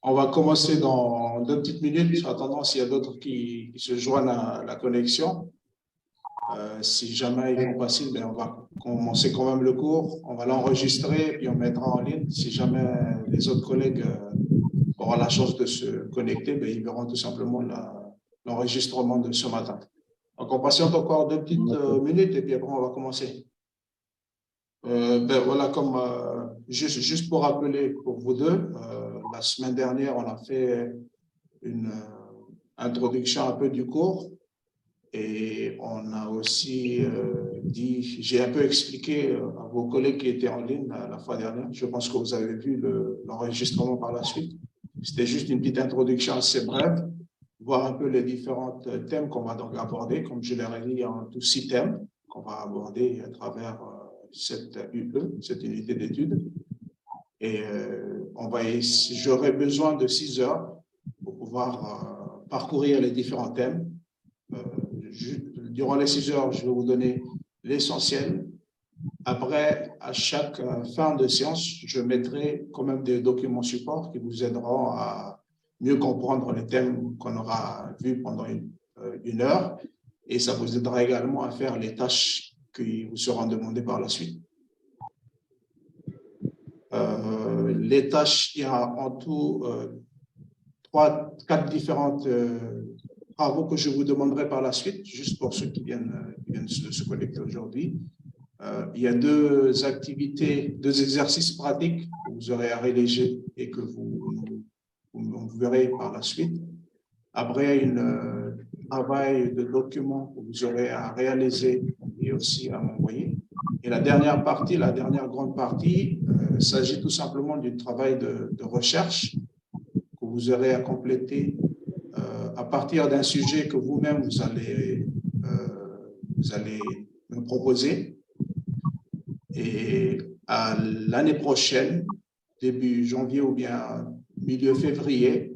On va commencer dans 2 petites minutes, en attendant s'il y a d'autres qui se joignent à la connexion. Si jamais ils font pas signe, ben on va commencer quand même le cours. On va l'enregistrer puis on mettra en ligne. Si jamais les autres collègues auront la chance de se connecter, ben ils verront tout simplement l'enregistrement de ce matin. Donc, on patiente encore 2 petites minutes et puis après, on va commencer. Ben voilà, comme juste pour rappeler pour vous deux, la semaine dernière, on a fait une introduction un peu du cours et on a aussi dit, j'ai un peu expliqué à vos collègues qui étaient en ligne la fois dernière. Je pense que vous avez vu l'enregistrement par la suite. C'était juste une petite introduction assez brève, voir un peu les différents thèmes qu'on va donc aborder. Comme je l'ai dit, il y a en tout 6 thèmes qu'on va aborder à travers cette UE, cette unité d'études. Et j'aurai besoin de 6 heures pour pouvoir parcourir les différents thèmes. Durant les 6 heures, je vais vous donner l'essentiel. Après, à chaque fin de séance, je mettrai quand même des documents support qui vous aideront à mieux comprendre les thèmes qu'on aura vus pendant une heure. Et ça vous aidera également à faire les tâches qui vous seront demandées par la suite. Les tâches, il y a en tout 4 différents travaux que je vous demanderai par la suite, juste pour ceux qui viennent de se connecter aujourd'hui. Il y a 2 activités, 2 exercices pratiques que vous aurez à réaliser et que vous verrez par la suite. Après, un travail de document que vous aurez à réaliser et aussi à m'envoyer. Et la dernière partie, la dernière grande partie, il s'agit tout simplement du travail de recherche que vous aurez à compléter à partir d'un sujet que vous-même vous allez me proposer. Et à l'année prochaine, début janvier ou bien milieu février,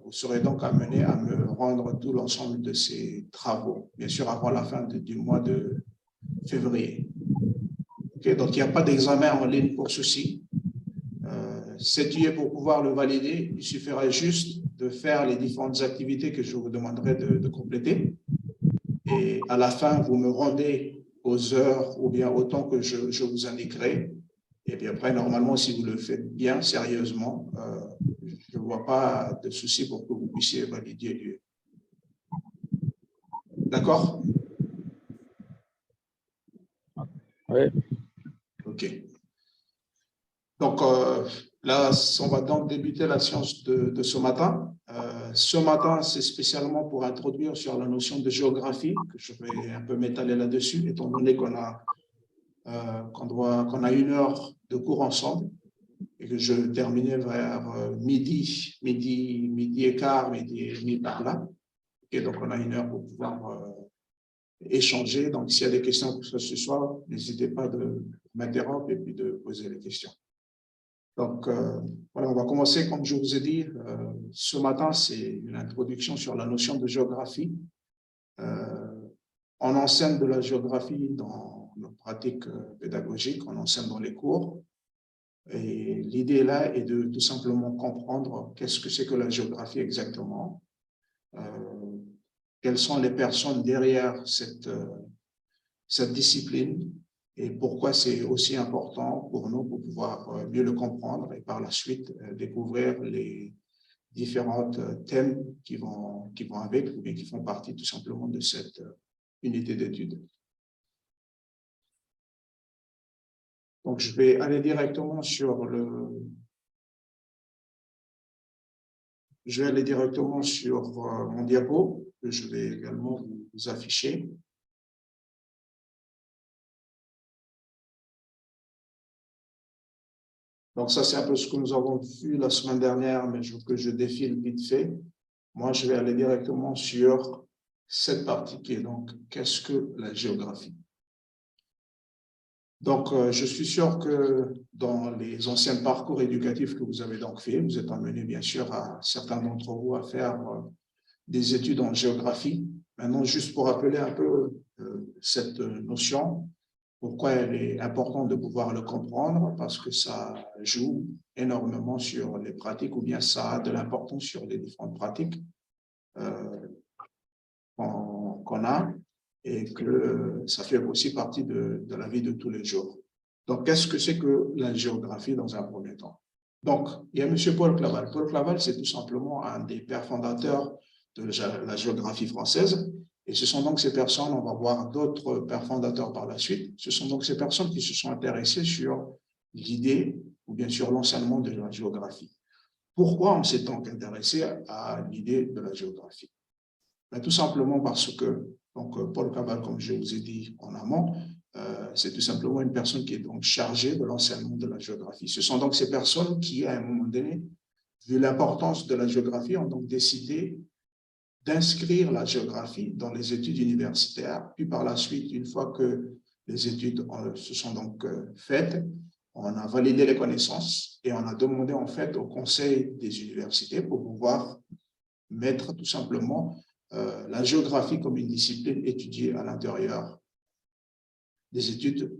vous serez donc amené à me rendre tout l'ensemble de ces travaux, bien sûr avant la fin du mois de février. Okay, donc, il n'y a pas d'examen en ligne pour ceci. Cette UE, pour pouvoir le valider, il suffirait juste de faire les différentes activités que je vous demanderai de compléter. Et à la fin, vous me rendez aux heures ou bien au temps que je vous indiquerai. Et puis après, normalement, si vous le faites bien, sérieusement, je ne vois pas de souci pour que vous puissiez valider l'UE. D'accord? Oui. OK. Donc, là, on va donc débuter la séance de ce matin. Ce matin, c'est spécialement pour introduire sur la notion de géographie, que je vais un peu m'étaler là-dessus, étant donné qu'on a 1 heure de cours ensemble et que je terminais vers midi et quart, midi et demi par là. Et donc, on a 1 heure pour pouvoir échanger. Donc, s'il y a des questions que ce soit, n'hésitez pas de m'interrompre et puis de poser les questions. Donc, voilà, on va commencer, comme je vous ai dit, ce matin, c'est une introduction sur la notion de géographie. On enseigne de la géographie dans nos pratiques pédagogiques, on enseigne dans les cours. Et l'idée là est de tout simplement comprendre qu'est-ce que c'est que la géographie exactement, quelles sont les personnes derrière cette discipline, et pourquoi c'est aussi important pour nous pour pouvoir mieux le comprendre et par la suite découvrir les différents thèmes qui vont avec ou bien qui font partie tout simplement de cette unité d'études. Donc, je vais aller directement sur mon diapo que je vais également vous afficher. Donc, ça, c'est un peu ce que nous avons vu la semaine dernière, mais que je défile vite fait. Moi, je vais aller directement sur cette partie qui est donc, qu'est-ce que la géographie? Donc, je suis sûr que dans les anciens parcours éducatifs que vous avez donc fait, vous êtes amenés, bien sûr, certains d'entre vous à faire des études en géographie. Maintenant, juste pour rappeler un peu cette notion, Pourquoi elle est importante de pouvoir le comprendre? Parce que ça joue énormément sur les pratiques, ou bien ça a de l'importance sur les différentes pratiques qu'on a, et que ça fait aussi partie de la vie de tous les jours. Donc, qu'est-ce que c'est que la géographie dans un premier temps? Donc, il y a M. Paul Claval. Paul Claval, c'est tout simplement un des pères fondateurs de la géographie française. Et ce sont donc ces personnes, on va voir d'autres pères fondateurs par la suite, ce sont donc ces personnes qui se sont intéressées sur l'idée ou bien sur l'enseignement de la géographie. Pourquoi on s'est donc intéressé à l'idée de la géographie? Ben, tout simplement parce que donc, Paul Claval, comme je vous ai dit en amont, c'est tout simplement une personne qui est donc chargée de l'enseignement de la géographie. Ce sont donc ces personnes qui, à un moment donné, vu l'importance de la géographie, ont donc décidé d'inscrire la géographie dans les études universitaires. Puis par la suite, une fois que les études se sont donc faites, on a validé les connaissances et on a demandé en fait au conseil des universités pour pouvoir mettre tout simplement la géographie comme une discipline étudiée à l'intérieur des études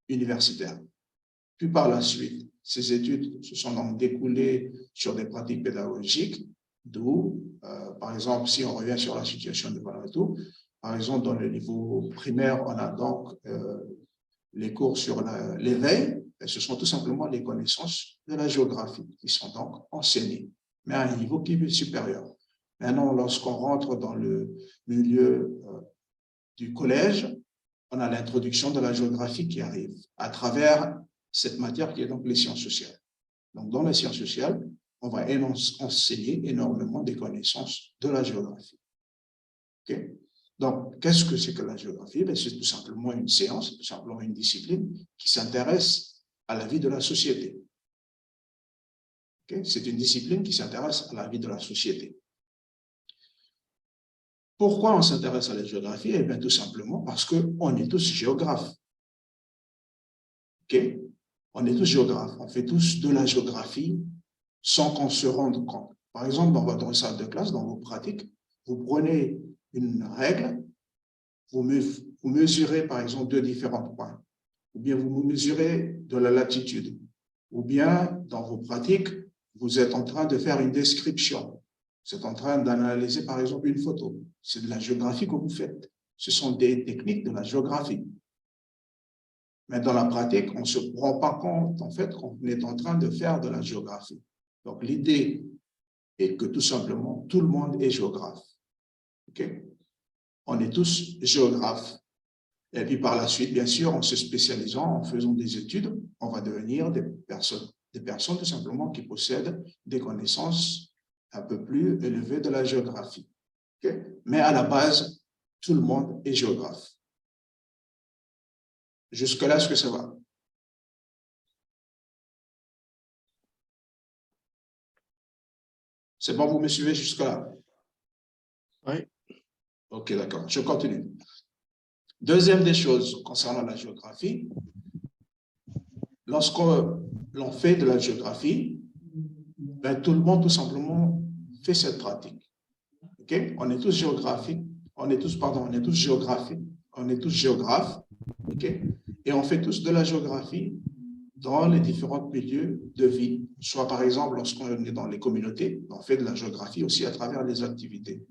universitaires. Puis par la suite, ces études se sont donc découlées sur des pratiques pédagogiques, d'où, par exemple, si on revient sur la situation de Vanuatu, par exemple, dans le niveau primaire, on a donc les cours sur l'éveil, et ce sont tout simplement les connaissances de la géographie qui sont donc enseignées, mais à un niveau qui est supérieur. Maintenant, lorsqu'on rentre dans le milieu du collège, on a l'introduction de la géographie qui arrive à travers cette matière qui est donc les sciences sociales. Donc, dans les sciences sociales, on va enseigner énormément des connaissances de la géographie. Okay? Donc, qu'est-ce que c'est que la géographie? C'est tout simplement une science, tout simplement une discipline qui s'intéresse à la vie de la société. Okay? C'est une discipline qui s'intéresse à la vie de la société. Pourquoi on s'intéresse à la géographie? Eh bien, tout simplement parce qu'on est tous géographes. Okay? On est tous géographes. On fait tous de la géographie sans qu'on se rende compte. Par exemple, dans votre salle de classe, dans vos pratiques, vous prenez une règle, vous mesurez par exemple deux différents points, ou bien vous mesurez de la latitude, ou bien dans vos pratiques, vous êtes en train de faire une description. Vous êtes en train d'analyser, par exemple, une photo. C'est de la géographie que vous faites. Ce sont des techniques de la géographie. Mais dans la pratique, on ne se rend pas compte, en fait, qu'on est en train de faire de la géographie. Donc, l'idée est que, tout simplement, tout le monde est géographe. Okay? On est tous géographes. Et puis, par la suite, bien sûr, en se spécialisant, en faisant des études, on va devenir des personnes tout simplement qui possèdent des connaissances un peu plus élevé de la géographie. Okay? Mais à la base, tout le monde est géographe. Jusque-là, est-ce que ça va? C'est bon, vous me suivez jusque-là? Oui. OK, d'accord. Je continue. Deuxième des choses concernant la géographie, lorsqu'on fait de la géographie, ben, tout le monde, tout simplement, fait cette pratique. Okay? On est tous géographiques, on est tous géographiques, on est tous géographes, okay? Et on fait tous de la géographie dans les différents milieux de vie. Soit par exemple, lorsqu'on est dans les communautés, on fait de la géographie aussi à travers les activités.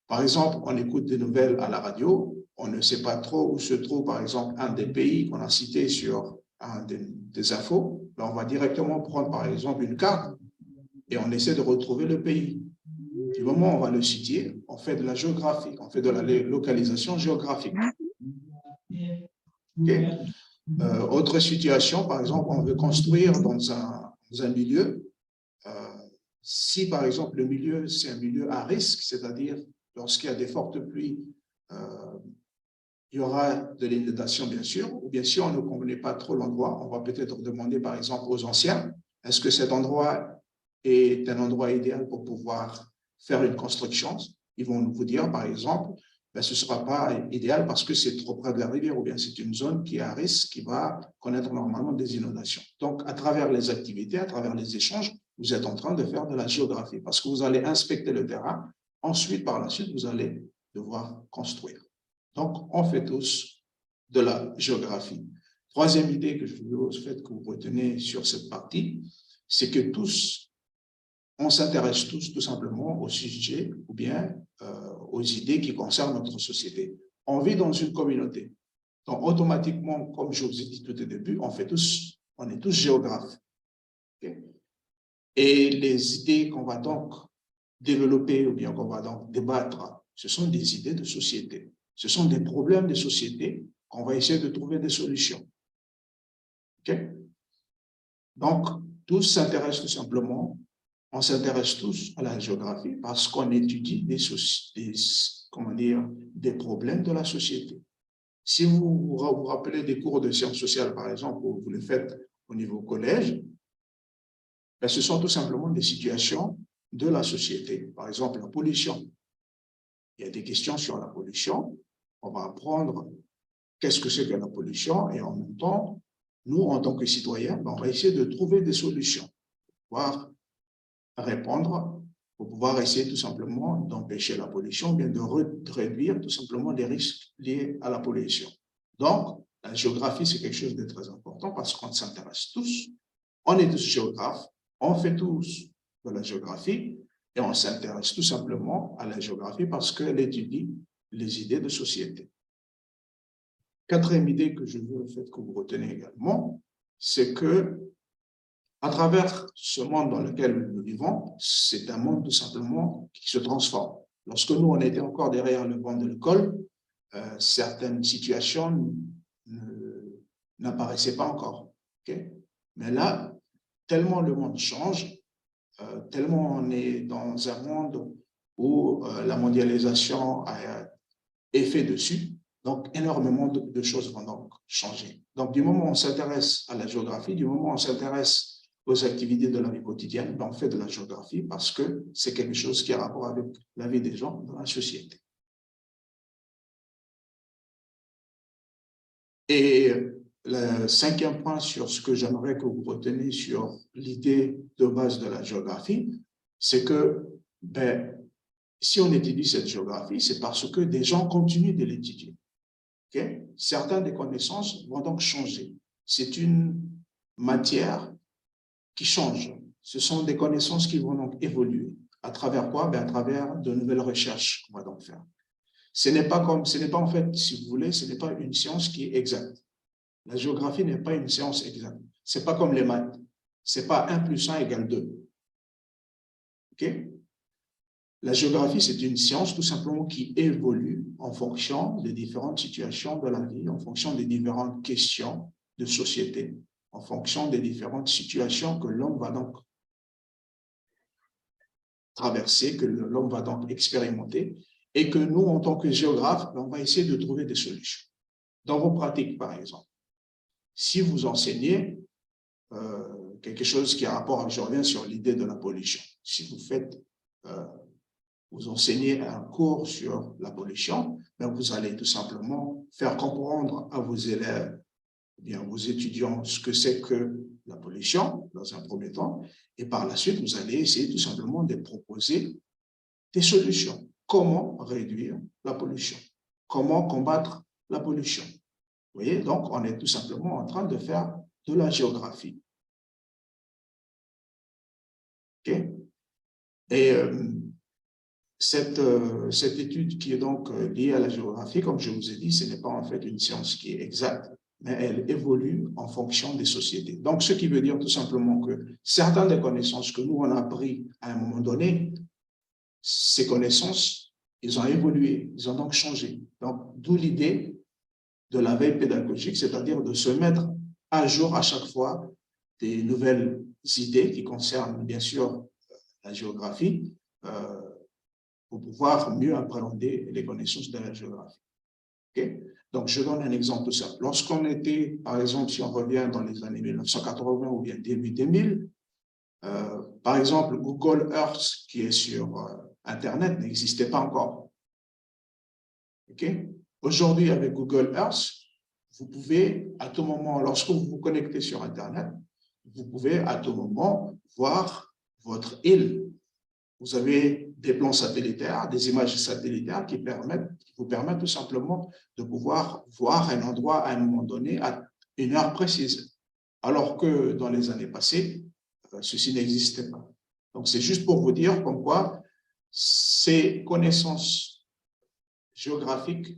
Par exemple, on écoute des nouvelles à la radio, on ne sait pas trop où se trouve par exemple un des pays qu'on a cité sur un des infos, ben on va directement prendre par exemple une carte et on essaie de retrouver le pays. Du moment où on va le citer, on fait de la géographie, on fait de la localisation géographique. Okay? Autre situation, par exemple, on veut construire dans un milieu. Si, par exemple, le milieu, c'est un milieu à risque, c'est-à-dire lorsqu'il y a des fortes pluies, il y aura de l'inondation, bien sûr, ou bien si on ne connaît pas trop l'endroit, on va peut-être demander, par exemple, aux anciens, est-ce que cet endroit est un endroit idéal pour pouvoir faire une construction? Ils vont vous dire, par exemple, ben, ce ne sera pas idéal parce que c'est trop près de la rivière ou bien c'est une zone qui est à risque, qui va connaître normalement des inondations. Donc, à travers les activités, à travers les échanges, vous êtes en train de faire de la géographie parce que vous allez inspecter le terrain. Ensuite, par la suite, vous allez devoir construire. Donc, on fait tous de la géographie. Troisième idée que je veux que vous retenez sur cette partie, c'est que on s'intéresse tous tout simplement au sujet ou bien aux idées qui concernent notre société. On vit dans une communauté. Donc, automatiquement, comme je vous ai dit tout au début, on est tous géographes. Okay? Et les idées qu'on va donc développer ou bien qu'on va donc débattre, ce sont des idées de société. Ce sont des problèmes de société qu'on va essayer de trouver des solutions. Okay? Donc, tous s'intéressent tout simplement, on s'intéresse tous à la géographie parce qu'on étudie des problèmes de la société. Si vous vous rappelez des cours de sciences sociales, par exemple, vous les faites au niveau collège, ben, ce sont tout simplement des situations de la société. Par exemple, la pollution. Il y a des questions sur la pollution. On va apprendre qu'est-ce que c'est que la pollution et en même temps, nous, en tant que citoyens, ben, on va essayer de trouver des solutions pour pouvoir répondre, pour pouvoir essayer tout simplement d'empêcher la pollution ou bien de réduire tout simplement les risques liés à la pollution. Donc, la géographie, c'est quelque chose de très important parce qu'on s'intéresse tous, on est tous géographes, on fait tous de la géographie et on s'intéresse tout simplement à la géographie parce qu'elle étudie les idées de société. Quatrième idée que je veux que vous retenez également, c'est que à travers ce monde dans lequel nous vivons, c'est un monde tout simplement qui se transforme. Lorsque nous, on était encore derrière le banc de l'école, certaines situations n'apparaissaient pas encore. Okay? Mais là, tellement le monde change, tellement on est dans un monde où la mondialisation a effet dessus, donc énormément de choses vont donc changer. Donc du moment où on s'intéresse à la géographie, du moment où on s'intéresse aux activités de la vie quotidienne, ben on fait de la géographie parce que c'est quelque chose qui a rapport avec la vie des gens dans la société. Et le cinquième point sur ce que j'aimerais que vous reteniez sur l'idée de base de la géographie, c'est que ben, si on étudie cette géographie, c'est parce que des gens continuent de l'étudier. Okay? Certaines des connaissances vont donc changer. C'est une matière qui change. Ce sont des connaissances qui vont donc évoluer. À travers quoi? Ben, à travers de nouvelles recherches qu'on va donc faire. Ce n'est pas en fait, si vous voulez, ce n'est pas une science qui est exacte. La géographie n'est pas une science exacte. Ce n'est pas comme les maths. Ce n'est pas 1 plus 1 égale 2. Okay? La géographie, c'est une science tout simplement qui évolue en fonction des différentes situations de la vie, en fonction des différentes questions de société, en fonction des différentes situations que l'homme va donc traverser, que l'homme va donc expérimenter, et que nous, en tant que géographes, on va essayer de trouver des solutions. Dans vos pratiques, par exemple, si vous enseignez quelque chose qui a rapport, je reviens sur l'idée de la pollution, si vous faites, vous enseignez un cours sur la pollution, ben vous allez tout simplement faire comprendre à vos élèves, bien vos étudiants, ce que c'est que la pollution, dans un premier temps, et par la suite, vous allez essayer tout simplement de proposer des solutions. Comment réduire la pollution? Comment combattre la pollution? Vous voyez, donc on est tout simplement en train de faire de la géographie. OK? Et cette étude qui est donc liée à la géographie, comme je vous ai dit, ce n'est pas en fait une science qui est exacte, mais elle évolue en fonction des sociétés. Donc, ce qui veut dire tout simplement que certaines des connaissances que nous, on a appris à un moment donné, ces connaissances, ils ont évolué, ils ont donc changé. Donc, d'où l'idée de la veille pédagogique, c'est-à-dire de se mettre à jour à chaque fois des nouvelles idées qui concernent, bien sûr, la géographie, pour pouvoir mieux appréhender les connaissances de la géographie. Okay? Donc, je donne un exemple tout simple. Lorsqu'on était, par exemple, si on revient dans les années 1980 ou bien début 2000, par exemple, Google Earth, qui est sur Internet, n'existait pas encore. Okay? Aujourd'hui, avec Google Earth, vous pouvez, à tout moment, lorsque vous vous connectez sur Internet, vous pouvez, à tout moment, voir votre île. vous avez des plans satellitaires, des images satellitaires qui vous permettent tout simplement de pouvoir voir un endroit à un moment donné à une heure précise. Alors que dans les années passées, ceci n'existait pas. Donc, c'est juste pour vous dire comme quoi ces connaissances géographiques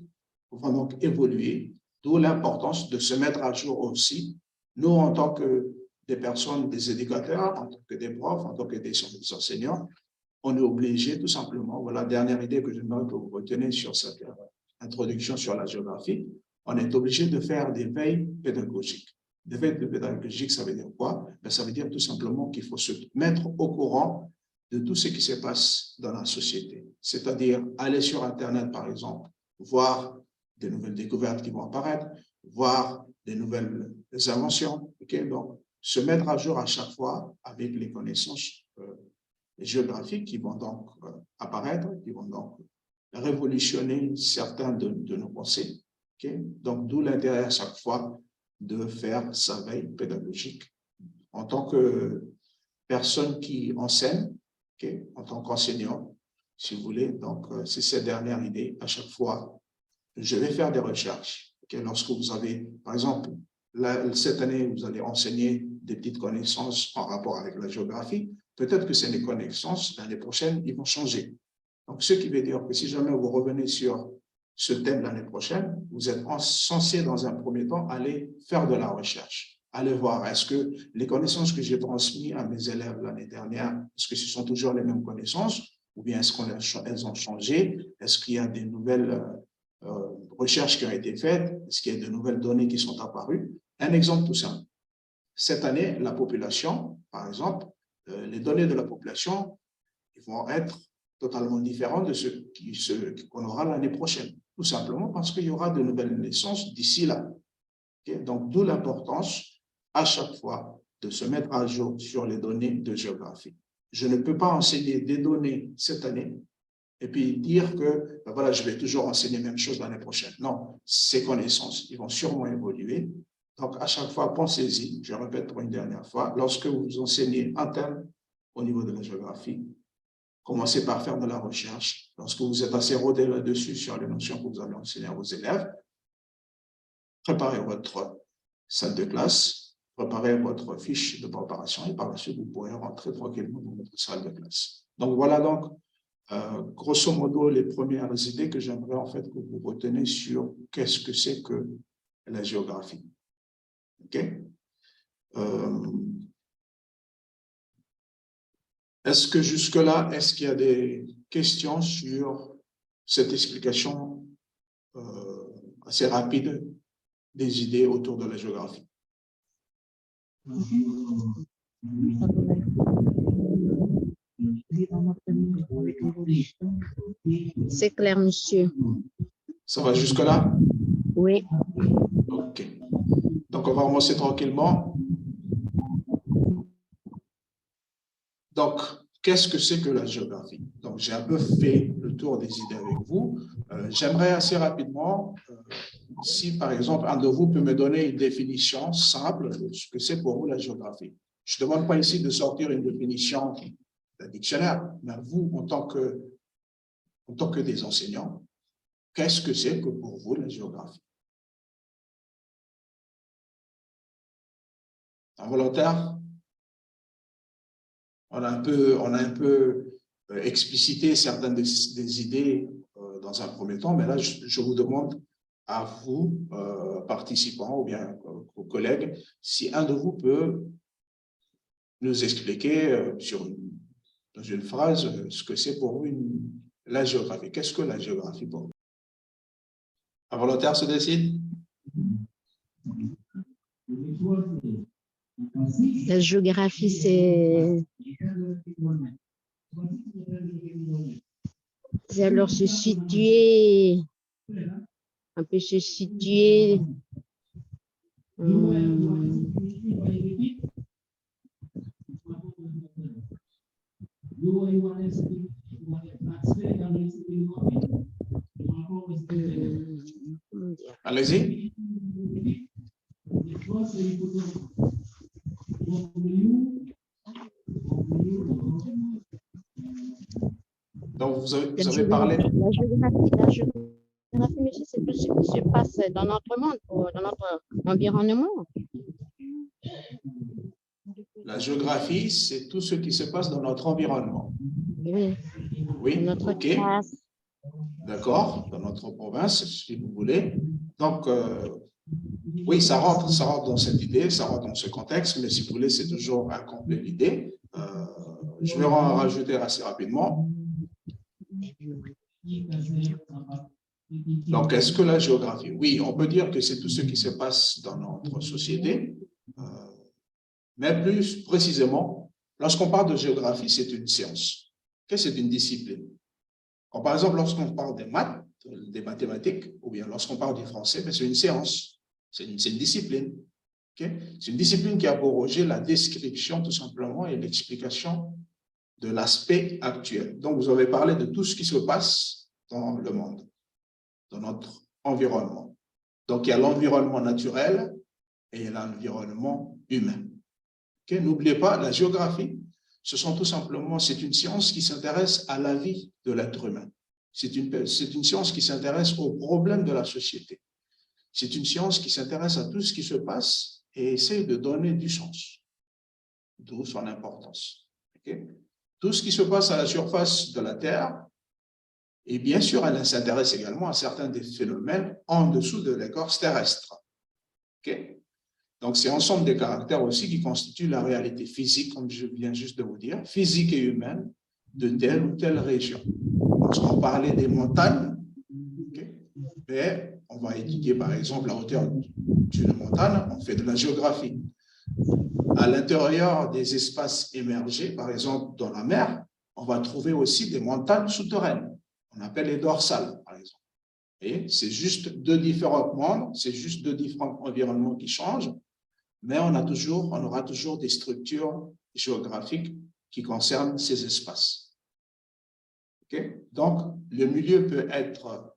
vont donc évoluer, d'où l'importance de se mettre à jour aussi. Nous, en tant que des personnes, des éducateurs, en tant que des profs, en tant que des enseignants, on est obligé tout simplement, voilà, dernière idée que j'aimerais que vous reteniez sur cette introduction sur la géographie, on est obligé de faire des veilles pédagogiques. Des veilles pédagogiques, ça veut dire quoi? Ben, ça veut dire tout simplement qu'il faut se mettre au courant de tout ce qui se passe dans la société. C'est-à-dire aller sur Internet, par exemple, voir des nouvelles découvertes qui vont apparaître, voir des nouvelles inventions. Okay? Donc, se mettre à jour à chaque fois avec les connaissances géographiques qui vont donc apparaître, qui vont donc révolutionner certains de nos pensées. Okay? Donc, d'où l'intérêt à chaque fois de faire sa veille pédagogique en tant que personne qui enseigne, okay? En tant qu'enseignant, si vous voulez. Donc, c'est cette dernière idée. À chaque fois, je vais faire des recherches. Okay? Lorsque vous avez, par exemple, cette année, vous allez enseigner des petites connaissances en rapport avec la géographie. Peut-être que ces connaissances, l'année prochaine, ils vont changer. Donc, ce qui veut dire que si jamais vous revenez sur ce thème l'année prochaine, vous êtes censé, dans un premier temps, aller faire de la recherche. Aller voir, est-ce que les connaissances que j'ai transmises à mes élèves l'année dernière, est-ce que ce sont toujours les mêmes connaissances ou bien est-ce qu'elles ont changé? Est-ce qu'il y a des nouvelles recherches qui ont été faites? Est-ce qu'il y a de nouvelles données qui sont apparues? Un exemple tout simple. Cette année, la population, par exemple, les données de la population vont être totalement différentes de ce qu'on aura l'année prochaine. Tout simplement parce qu'il y aura de nouvelles naissances d'ici là. Okay? Donc, d'où l'importance à chaque fois de se mettre à jour sur les données de géographie. Je ne peux pas enseigner des données cette année et puis dire que ben voilà, je vais toujours enseigner la même chose l'année prochaine. Non, ces connaissances, ils vont sûrement évoluer. Donc, à chaque fois, pensez-y, je répète pour une dernière fois, lorsque vous enseignez un thème au niveau de la géographie, commencez par faire de la recherche. Lorsque vous êtes assez rodé là-dessus sur les notions que vous allez enseigner à vos élèves, préparez votre salle de classe, préparez votre fiche de préparation et par la suite, vous pourrez rentrer tranquillement dans votre salle de classe. Donc, voilà donc, grosso modo, les premières idées que j'aimerais en fait que vous reteniez sur qu'est-ce que c'est que la géographie. OK? Est-ce que jusque-là, est-ce qu'il y a des questions sur cette explication assez rapide des idées autour de la géographie? C'est clair, monsieur. Ça va jusque-là? Oui. OK. Donc, on va commencer tranquillement. Donc, qu'est-ce que c'est que la géographie? Donc, j'ai un peu fait le tour des idées avec vous. J'aimerais assez rapidement, si par exemple, un de vous peut me donner une définition simple de ce que c'est pour vous la géographie. Je ne demande pas ici de sortir une définition d'un dictionnaire, mais vous, en tant que des enseignants, qu'est-ce que c'est que pour vous la géographie? Un volontaire? On a un peu explicité certaines des idées dans un premier temps, mais là, je vous demande à vous, participants ou bien aux collègues, si un de vous peut nous expliquer dans une phrase ce que c'est pour vous la géographie. Qu'est-ce que la géographie pour vous? Un volontaire se décide? La géographie, c'est alors se situer, un peu se situer Allez-y. Donc, vous avez parlé… La géographie, monsieur, c'est tout ce qui se passe dans notre monde, dans notre environnement. La géographie, c'est tout ce qui se passe dans notre environnement. Oui. Oui, Dans notre ok. classe. D'accord, dans notre province, si vous voulez. Donc, oui, ça rentre dans cette idée, ça rentre dans ce contexte, mais si vous voulez, c'est toujours incomplet l'idée. Je vais en rajouter assez rapidement. Donc, est-ce que la géographie? Oui, on peut dire que c'est tout ce qui se passe dans notre société, mais plus précisément, lorsqu'on parle de géographie, c'est une science. Qu'est-ce que c'est une discipline? Par exemple, lorsqu'on parle des maths, des mathématiques, ou bien lorsqu'on parle du français, c'est une science, c'est une discipline. Okay? C'est une discipline qui a pour objet la description, tout simplement, et l'explication de l'aspect actuel. Donc, vous avez parlé de tout ce qui se passe dans le monde, dans notre environnement. Donc, il y a l'environnement naturel et il y a l'environnement humain. Okay? N'oubliez pas, la géographie, ce sont tout simplement, c'est une science qui s'intéresse à la vie de l'être humain. C'est une science qui s'intéresse aux problèmes de la société. C'est une science qui s'intéresse à tout ce qui se passe et essaie de donner du sens, d'où son importance. Okay? Tout ce qui se passe à la surface de la Terre, et bien sûr, elle s'intéresse également à certains des phénomènes en dessous de l'écorce terrestre. Okay? Donc, c'est l'ensemble des caractères aussi qui constituent la réalité physique, comme je viens juste de vous dire, physique et humaine de telle ou telle région. Lorsqu'on parlait des montagnes, okay, mais on va étudier par exemple la hauteur d'une montagne, on fait de la géographie. À l'intérieur des espaces émergés, par exemple dans la mer, on va trouver aussi des montagnes souterraines, on appelle les dorsales, par exemple. Et c'est juste deux différents mondes, c'est juste deux différents environnements qui changent, mais on aura toujours des structures géographiques qui concernent ces espaces. Okay? Donc, le milieu peut être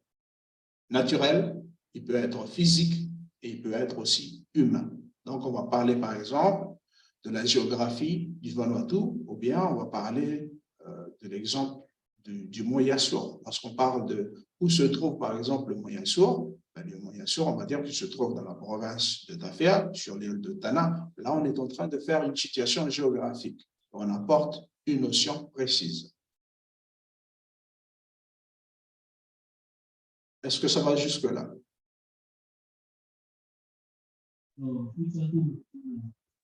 naturel, il peut être physique et il peut être aussi humain. Donc, on va parler par exemple de la géographie du Vanuatu, ou bien on va parler de l'exemple du Moyen-Sour. Lorsqu'on parle de où se trouve par exemple le Moyen-Sour, le Moyen-Sour, on va dire qu'il se trouve dans la province de Tafea, sur l'île de Tana. Là, on est en train de faire une situation géographique. On apporte une notion précise. Est-ce que ça va jusque-là?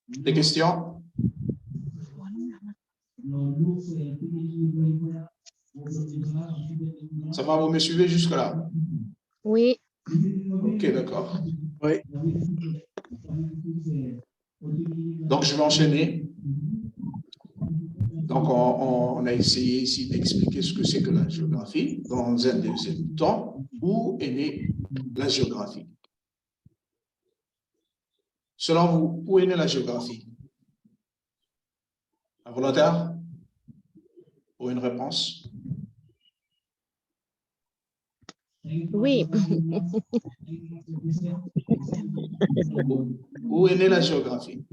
Des questions? Ça va, vous me suivez jusque-là? Oui. Ok, d'accord. Oui. Donc, je vais enchaîner. Donc, on a essayé ici d'expliquer ce que c'est que la géographie. Dans un deuxième temps, où est née la géographie? Selon vous, où est née la géographie? Un volontaire? Pour une réponse? Oui. Où est née la géographie?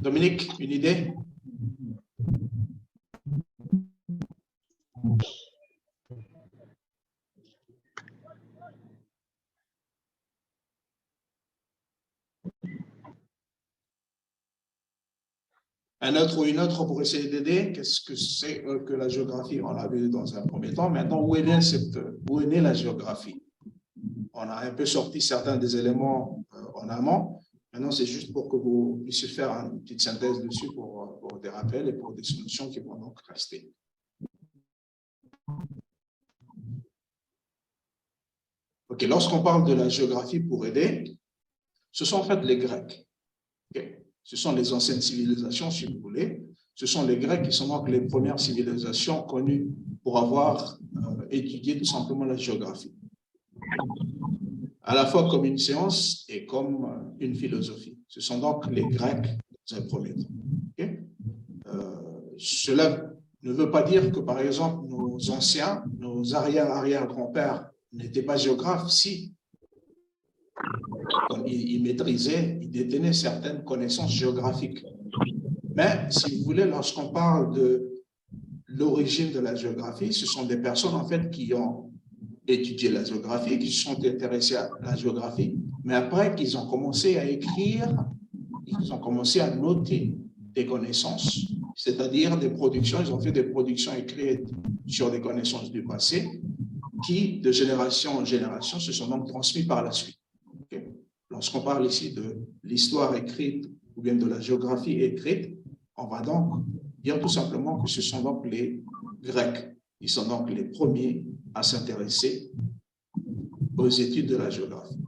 Dominique, une idée? Un autre ou une autre pour essayer d'aider? Qu'est-ce que c'est que la géographie? On l'a vu dans un premier temps. Maintenant, où est née la géographie? On a un peu sorti certains des éléments en amont. Maintenant, c'est juste pour que vous puissiez faire une petite synthèse dessus pour des rappels et pour des solutions qui vont donc rester. Ok, lorsqu'on parle de la géographie pour aider, ce sont en fait les Grecs. Okay? Ce sont les anciennes civilisations, si vous voulez. Ce sont les Grecs qui sont donc les premières civilisations connues pour avoir étudié tout simplement la géographie. À la fois comme une science et comme une philosophie. Ce sont donc les Grecs dans un premier temps. Okay? Cela ne veut pas dire que, par exemple, nos anciens, nos arrière-arrière-grands-pères n'étaient pas géographes, si. Ils maîtrisaient, ils détenaient certaines connaissances géographiques. Mais si vous voulez, lorsqu'on parle de l'origine de la géographie, ce sont des personnes en fait qui ont étudié la géographie, qui se sont intéressés à la géographie, mais après qu'ils ont commencé à écrire, ils ont commencé à noter des connaissances, c'est-à-dire des productions, ils ont fait des productions écrites sur des connaissances du passé qui, de génération en génération, se sont donc transmises par la suite. Okay? Lorsqu'on parle ici de l'histoire écrite ou bien de la géographie écrite, on va donc dire tout simplement que ce sont donc les Grecs. Ils sont donc les premiers à s'intéresser aux études de la géographie.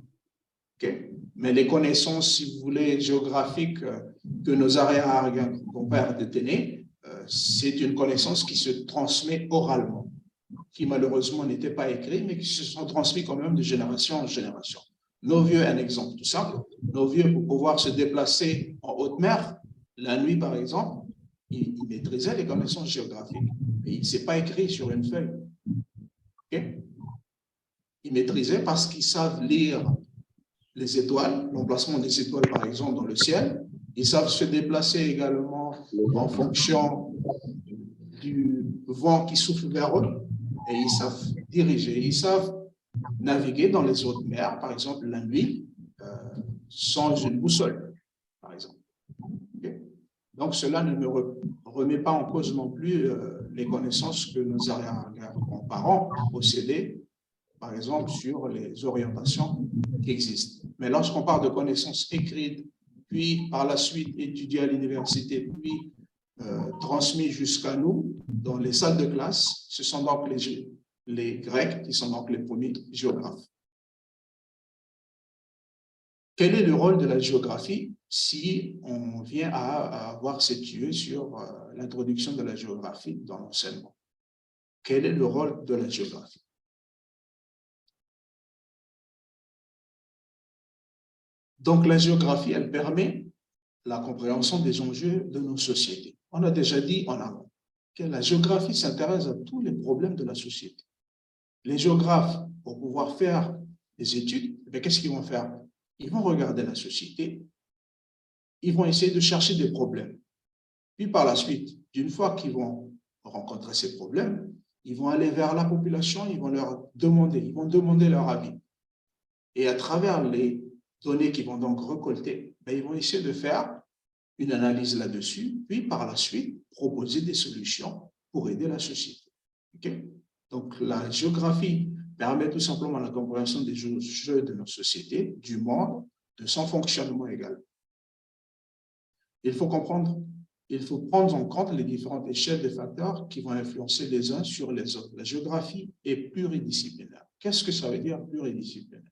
Okay? Mais les connaissances, si vous voulez, géographiques que nos arrière-grands-pères détenaient, c'est une connaissance qui se transmet oralement, qui malheureusement n'était pas écrite, mais qui se sont transmis quand même de génération en génération. Nos vieux, un exemple tout simple, nos vieux, pour pouvoir se déplacer en haute mer, la nuit par exemple, ils maîtrisaient les connaissances géographiques, mais il ne s'est pas écrit sur une feuille. Okay? Ils maîtrisaient parce qu'ils savent lire les étoiles, l'emplacement des étoiles par exemple dans le ciel. Ils savent se déplacer également en fonction du vent qui souffle vers eux et ils savent diriger, ils savent naviguer dans les hautes mers, par exemple la nuit, sans une boussole, par exemple. Okay? Donc cela ne me remet pas en cause non plus les connaissances que nos arrière-grands-parents possédaient, par exemple, sur les orientations qui existent. Mais lorsqu'on parle de connaissances écrites, puis par la suite étudiées à l'université, puis transmises jusqu'à nous dans les salles de classe, ce sont donc les Grecs qui sont donc les premiers géographes. Quel est le rôle de la géographie si on vient à avoir cette yeux sur l'introduction de la géographie dans l'enseignement? Quel est le rôle de la géographie? Donc, la géographie, elle permet la compréhension des enjeux de nos sociétés. On a déjà dit en amont que la géographie s'intéresse à tous les problèmes de la société. Les géographes, pour pouvoir faire des études, qu'est-ce qu'ils vont faire? Ils vont regarder la société, ils vont essayer de chercher des problèmes. Puis par la suite, d'une fois qu'ils vont rencontrer ces problèmes, ils vont aller vers la population, ils vont demander leur avis. Et à travers les données qu'ils vont donc récolter, ils vont essayer de faire une analyse là-dessus, puis par la suite, proposer des solutions pour aider la société. Okay? Donc, la géographie permet tout simplement la compréhension des enjeux de nos sociétés, du monde, de son fonctionnement également. Il faut prendre en compte les différentes échelles de facteurs qui vont influencer les uns sur les autres. La géographie est pluridisciplinaire. Qu'est-ce que ça veut dire pluridisciplinaire?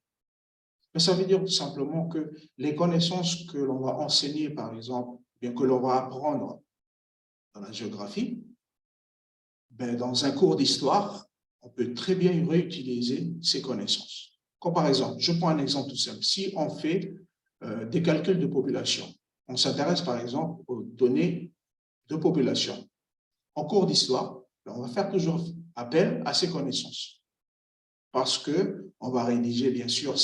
Ça veut dire tout simplement que les connaissances que l'on va enseigner, par exemple, bien que l'on va apprendre dans la géographie, dans un cours d'histoire, on peut très bien réutiliser ces connaissances. Comme par exemple, je prends un exemple tout simple. Si on fait des calculs de population, on s'intéresse par exemple aux données de population. En cours d'histoire, on va faire toujours appel à ces connaissances. Parce qu'on va rédiger, bien sûr,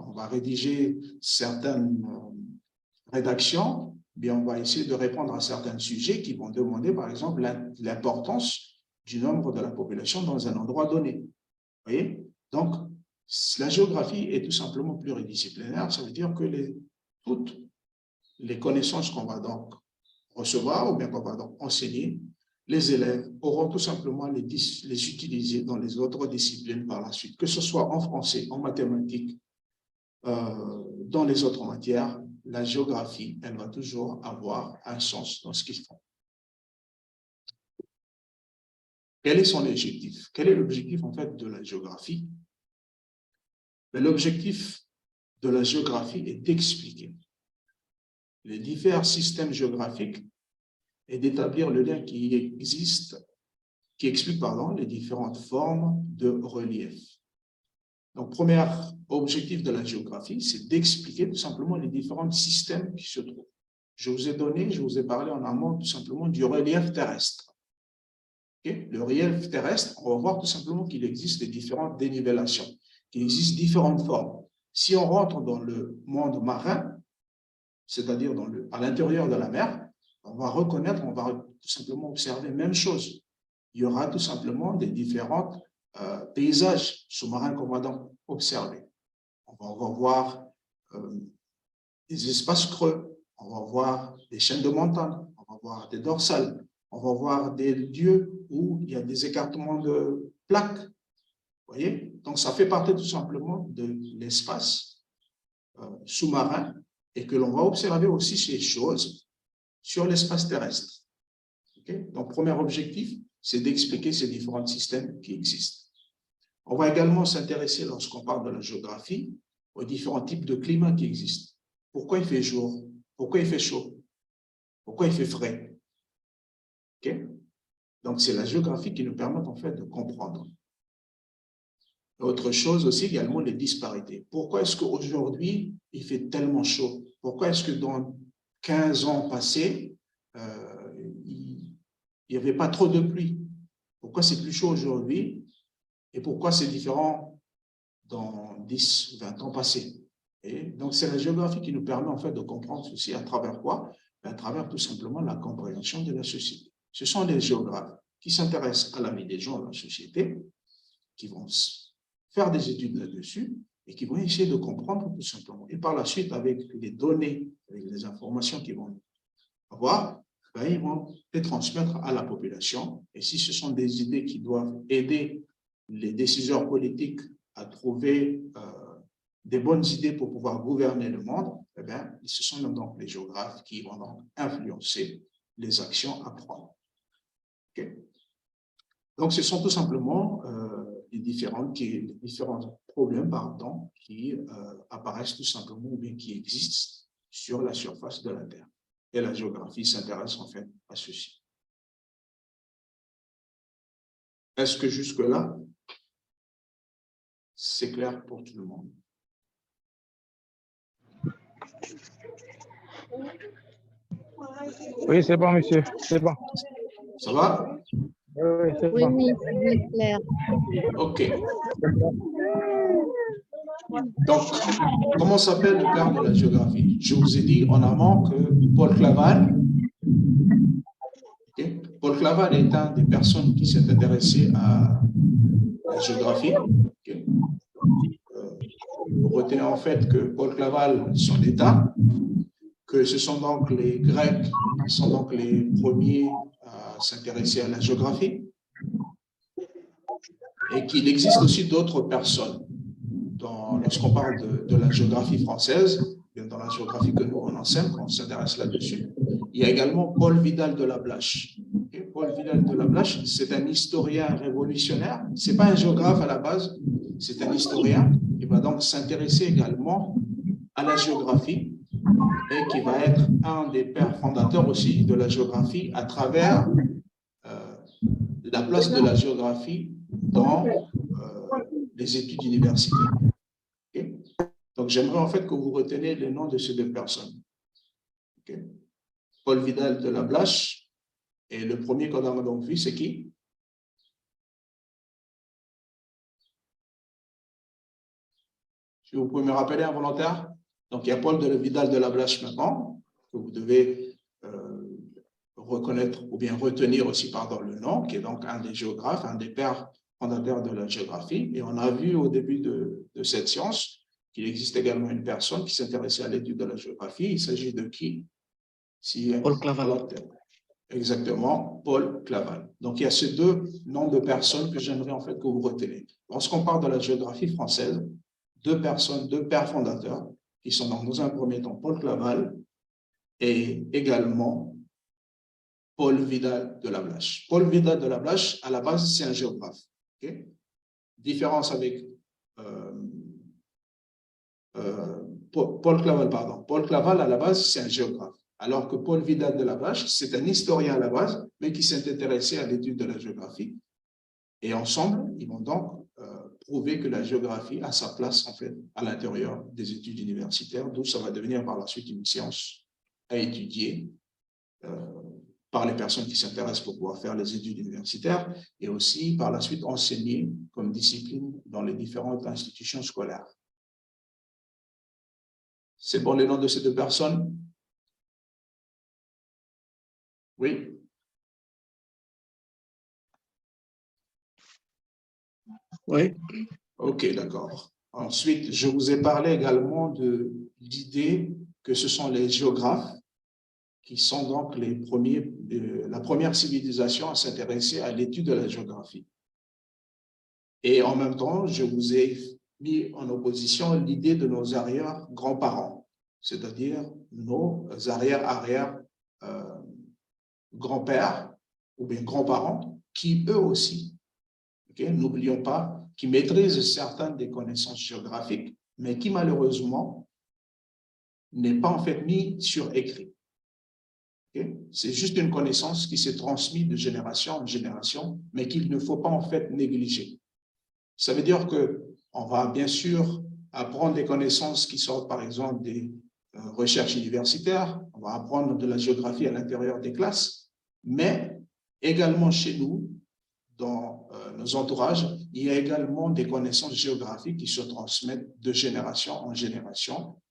on va rédiger certaines rédactions, bien on va essayer de répondre à certains sujets qui vont demander, par exemple, l'importance du nombre de la population dans un endroit donné. Vous voyez? Donc, la géographie est tout simplement pluridisciplinaire, ça veut dire que toutes les connaissances qu'on va donc recevoir ou bien qu'on va donc enseigner, les élèves auront tout simplement les utiliser dans les autres disciplines par la suite, que ce soit en français, en mathématiques, dans les autres matières. La géographie, elle va toujours avoir un sens dans ce qu'ils font. Quel est son objectif? Quel est l'objectif en fait de la géographie? L'objectif de la géographie est d'expliquer les divers systèmes géographiques et d'établir le lien qui explique les différentes formes de relief. Donc, premier objectif de la géographie, c'est d'expliquer tout simplement les différents systèmes qui se trouvent. Je vous ai parlé en amont tout simplement du relief terrestre. Okay? Le relief terrestre, on va voir tout simplement qu'il existe des différentes dénivellations, qu'il existe différentes formes. Si on rentre dans le monde marin, c'est-à-dire à l'intérieur de la mer, on va reconnaître, on va tout simplement observer la même chose. Il y aura tout simplement des différents paysages sous-marins qu'on va donc observer. On va voir des espaces creux, on va voir des chaînes de montagnes, on va voir des dorsales, on va voir des lieux où il y a des écartements de plaques. Vous voyez? Donc, ça fait partie tout simplement de l'espace sous-marin et que l'on va observer aussi ces choses sur l'espace terrestre. Okay? Donc, premier objectif, c'est d'expliquer ces différents systèmes qui existent. On va également s'intéresser, lorsqu'on parle de la géographie, aux différents types de climats qui existent. Pourquoi il fait jour? Pourquoi il fait chaud? Pourquoi il fait frais? Okay? Donc, c'est la géographie qui nous permet en fait de comprendre. Autre chose aussi, également les disparités. Pourquoi est-ce qu'aujourd'hui, il fait tellement chaud? Pourquoi est-ce que dans 15 ans passés, il n'y avait pas trop de pluie? Pourquoi c'est plus chaud aujourd'hui? Et pourquoi c'est différent dans 10, 20 ans passés? Et donc, c'est la géographie qui nous permet en fait de comprendre ceci à travers quoi? À travers tout simplement la compréhension de la société. Ce sont les géographes qui s'intéressent à la vie des gens dans la société, qui vont faire des études là-dessus et qui vont essayer de comprendre tout simplement. Et par la suite, avec les données, avec les informations qu'ils vont avoir, ben, ils vont les transmettre à la population. Et si ce sont des idées qui doivent aider les décideurs politiques à trouver des bonnes idées pour pouvoir gouverner le monde, eh bien, ce sont donc les géographes qui vont donc influencer les actions à prendre. Okay? Donc, ce sont tout simplement les différents problèmes qui apparaissent tout simplement ou bien qui existent sur la surface de la Terre. Et la géographie s'intéresse en fait à ceci. Est-ce que jusque-là, c'est clair pour tout le monde? Oui, c'est bon, monsieur. C'est bon. Ça va? Oui, c'est Oui, bon. oui, c'est clair. OK. Donc, comment s'appelle le père de la géographie? Je vous ai dit en amont que Paul Claval, okay? Paul Claval est un des personnes qui s'est intéressé à la géographie. Okay? Retenez en fait que Paul Claval, son état, que ce sont donc les Grecs qui sont donc les premiers à s'intéresser à la géographie et qu'il existe aussi d'autres personnes. Lorsqu'on parle de la géographie française, dans la géographie que nous on enseigne, quand on s'intéresse là-dessus, il y a également Paul Vidal de Lablache. Et Paul Vidal de Lablache, c'est un historien révolutionnaire, ce n'est pas un géographe à la base, c'est un historien. Il va donc s'intéresser également à la géographie et qui va être un des pères fondateurs aussi de la géographie à travers la place de la géographie dans les études universitaires. Okay? Donc, j'aimerais en fait que vous reteniez les noms de ces deux personnes. Okay? Paul Vidal de Lablache, et le premier qu'on a donc vu, c'est qui? Si vous pouvez me rappeler un volontaire. Donc, il y a Paul Vidal de Lablache maintenant, que vous devez reconnaître ou bien retenir aussi pardon, le nom, qui est donc un des géographes, un des pères fondateurs de la géographie. Et on a vu au début de cette science qu'il existe également une personne qui s'intéressait à l'étude de la géographie. Il s'agit de qui? Paul Claval. Exactement, Paul Claval. Donc, il y a ces deux noms de personnes que j'aimerais en fait que vous retenez. Lorsqu'on parle de la géographie française, deux personnes, deux pères fondateurs, qui sont dans un premier temps Paul Claval et également Paul Vidal de Lablache. Paul Vidal de Lablache, à la base, c'est un géographe. Okay? Différence avec Paul Claval, pardon. Paul Claval, à la base, c'est un géographe. Alors que Paul Vidal de Lablache, c'est un historien à la base, mais qui s'est intéressé à l'étude de la géographie. Et ensemble, ils vont donc prouver que la géographie a sa place, en fait, à l'intérieur des études universitaires, d'où ça va devenir par la suite une science à étudier par les personnes qui s'intéressent pour pouvoir faire les études universitaires et aussi par la suite enseigner comme discipline dans les différentes institutions scolaires. C'est bon les noms de ces deux personnes? Oui. Oui. Ok, d'accord. Ensuite, je vous ai parlé également de l'idée que ce sont les géographes qui sont donc la première civilisation à s'intéresser à l'étude de la géographie. Et en même temps, je vous ai mis en opposition l'idée de nos arrière-grands-parents, c'est-à-dire nos arrière-grands-pères ou bien grands-parents, qui eux aussi, n'oublions pas, qui maîtrisent certaines des connaissances géographiques, mais qui malheureusement n'est pas en fait mis sur écrit. C'est juste une connaissance qui s'est transmise de génération en génération, mais qu'il ne faut pas en fait négliger. Ça veut dire qu'on va bien sûr apprendre des connaissances qui sortent par exemple des recherches universitaires, on va apprendre de la géographie à l'intérieur des classes, mais également chez nous, dans nos entourages, il y a également des connaissances géographiques qui se transmettent de génération en génération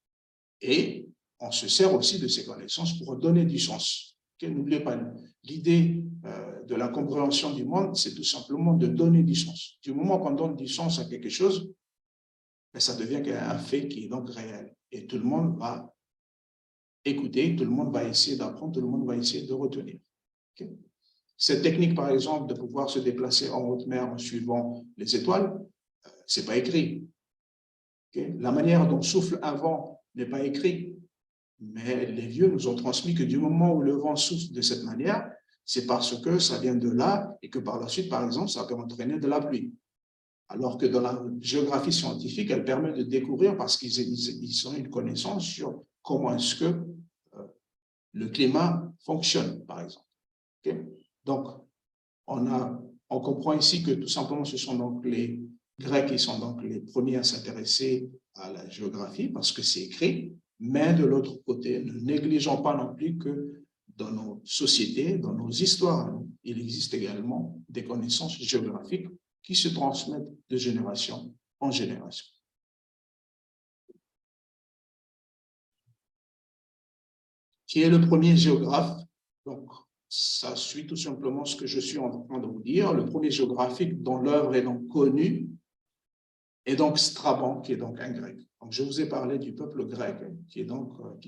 et on se sert aussi de ces connaissances pour donner du sens. N'oubliez pas, l'idée de la compréhension du monde, c'est tout simplement de donner du sens. Du moment qu'on donne du sens à quelque chose, ça devient un fait qui est donc réel. Et tout le monde va écouter, tout le monde va essayer d'apprendre, tout le monde va essayer de retenir. Cette technique, par exemple, de pouvoir se déplacer en haute mer en suivant les étoiles, ce n'est pas écrit. La manière dont souffle un vent n'est pas écrit. Mais les vieux nous ont transmis que du moment où le vent souffle de cette manière, c'est parce que ça vient de là et que par la suite, par exemple, ça peut entraîner de la pluie. Alors que dans la géographie scientifique, elle permet de découvrir parce qu'ils ont une connaissance sur comment est-ce que le climat fonctionne, par exemple. Donc, on comprend ici que tout simplement, ce sont donc les Grecs qui sont donc les premiers à s'intéresser à la géographie parce que c'est écrit. Mais de l'autre côté, ne négligeons pas non plus que dans nos sociétés, dans nos histoires, il existe également des connaissances géographiques qui se transmettent de génération en génération. Qui est le premier géographe? Donc, ça suit tout simplement ce que je suis en train de vous dire. Le premier géographique dont l'œuvre est donc connue est donc Strabon, qui est donc un grec. Donc, je vous ai parlé du peuple grec, qui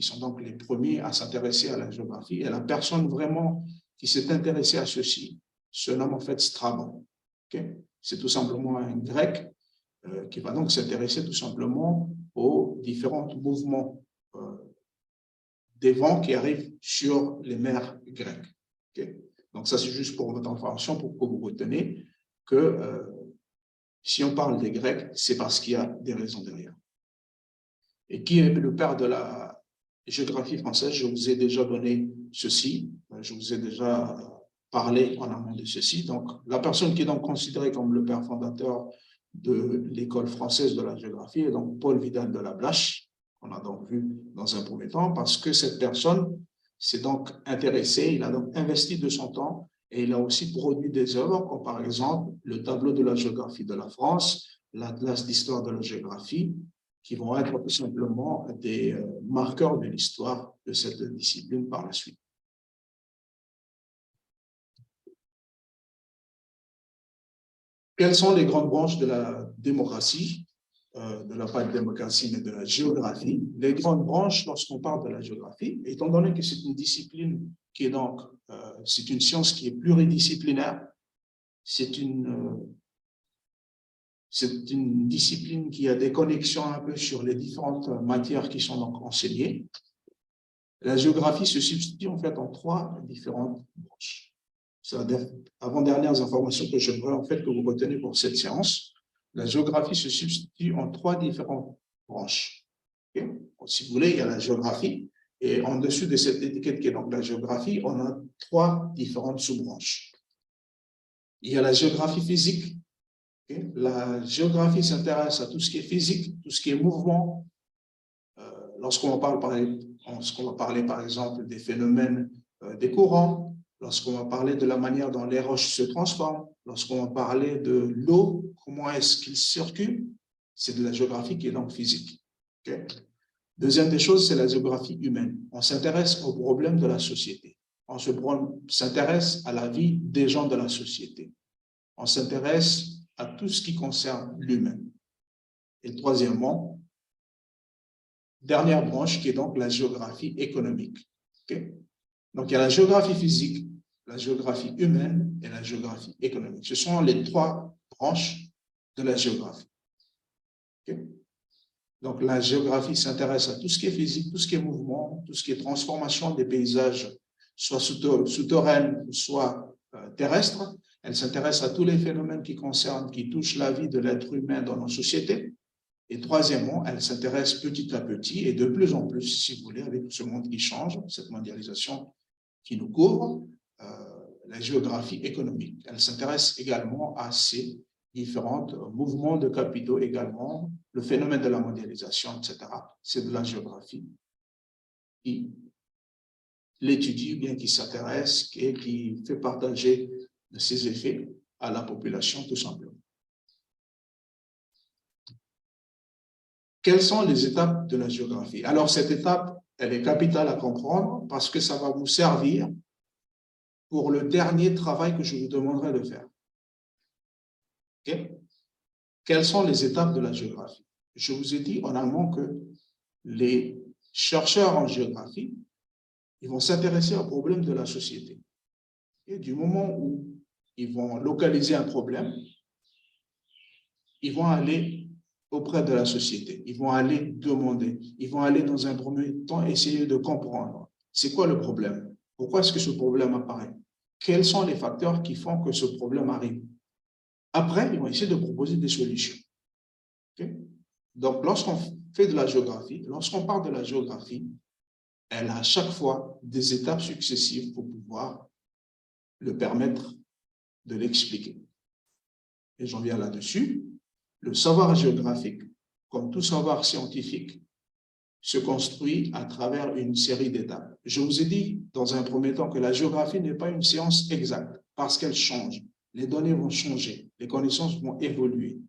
sont donc les premiers à s'intéresser à la géographie. Et la personne vraiment qui s'est intéressée à ceci se nomme en fait Strabon. C'est tout simplement un grec qui va donc s'intéresser tout simplement aux différents mouvements des vents qui arrivent sur les mers grecques. Donc, ça, c'est juste pour votre information, pour que vous reteniez que si on parle des Grecs, c'est parce qu'il y a des raisons derrière. Et qui est le père de la géographie française? Je vous ai déjà donné ceci, je vous ai déjà parlé en amont de ceci. Donc, la personne qui est donc considérée comme le père fondateur de l'école française de la géographie est donc Paul Vidal de la Blache, qu'on a donc vu dans un premier temps, parce que cette personne s'est donc intéressée, il a donc investi de son temps et il a aussi produit des œuvres comme par exemple le tableau de la géographie de la France, l'atlas d'histoire de la géographie, qui vont être tout simplement des marqueurs de l'histoire de cette discipline par la suite. Quelles sont les grandes branches de la démocratie, de la pas de démocratie, mais de la géographie? Les grandes branches, lorsqu'on parle de la géographie, étant donné que c'est une discipline qui est donc, c'est une science qui est pluridisciplinaire, c'est une discipline qui a des connexions un peu sur les différentes matières qui sont donc enseignées. La géographie se substitue en fait en 3 différentes branches. C'est avant-dernières informations que j'aimerais en fait que vous retenez pour cette séance. La géographie se substitue en 3 différentes branches. Si vous voulez, il y a la géographie et en dessus de cette étiquette qui est donc la géographie, on a 3 différentes sous-branches. Il y a la géographie physique. La géographie s'intéresse à tout ce qui est physique, tout ce qui est mouvement. Lorsqu'on va parler, par exemple, des phénomènes des courants, lorsqu'on va parler de la manière dont les roches se transforment, lorsqu'on va parler de l'eau, comment est-ce qu'il circule, c'est de la géographie qui est donc physique. Deuxième des choses, c'est la géographie humaine. On s'intéresse aux problèmes de la société. On s'intéresse à la vie des gens de la société. On s'intéresse à tout ce qui concerne l'humain. Et troisièmement, dernière branche qui est donc la géographie économique. Okay? Donc, il y a la géographie physique, la géographie humaine et la géographie économique. Ce sont les trois branches de la géographie. Okay? Donc, la géographie s'intéresse à tout ce qui est physique, tout ce qui est mouvement, tout ce qui est transformation des paysages, soit souterraines, soit terrestres. Elle s'intéresse à tous les phénomènes qui touchent la vie de l'être humain dans nos sociétés. Et troisièmement, elle s'intéresse petit à petit et de plus en plus, si vous voulez, avec ce monde qui change, cette mondialisation qui nous couvre, la géographie économique. Elle s'intéresse également à ces différents mouvements de capitaux également, le phénomène de la mondialisation, etc. C'est de la géographie qui l'étudie, bien qui s'intéresse et qui fait partager de ses effets à la population, tout simplement. Quelles sont les étapes de la géographie? Alors, cette étape, elle est capitale à comprendre parce que ça va vous servir pour le dernier travail que je vous demanderai de faire. Okay? Quelles sont les étapes de la géographie? Je vous ai dit en allemand que les chercheurs en géographie, ils vont s'intéresser aux problèmes de la société. Et du moment où ils vont localiser un problème, ils vont aller auprès de la société. Ils vont aller demander. Ils vont aller dans un premier temps essayer de comprendre. C'est quoi le problème? Pourquoi est-ce que ce problème apparaît? Quels sont les facteurs qui font que ce problème arrive? Après, ils vont essayer de proposer des solutions. Okay? Donc, lorsqu'on fait de la géographie, lorsqu'on parle de la géographie, elle a à chaque fois des étapes successives pour pouvoir le permettre de l'expliquer. Et j'en viens là-dessus. Le savoir géographique, comme tout savoir scientifique, se construit à travers une série d'étapes. Je vous ai dit dans un premier temps que la géographie n'est pas une science exacte parce qu'elle change. Les données vont changer, les connaissances vont évoluer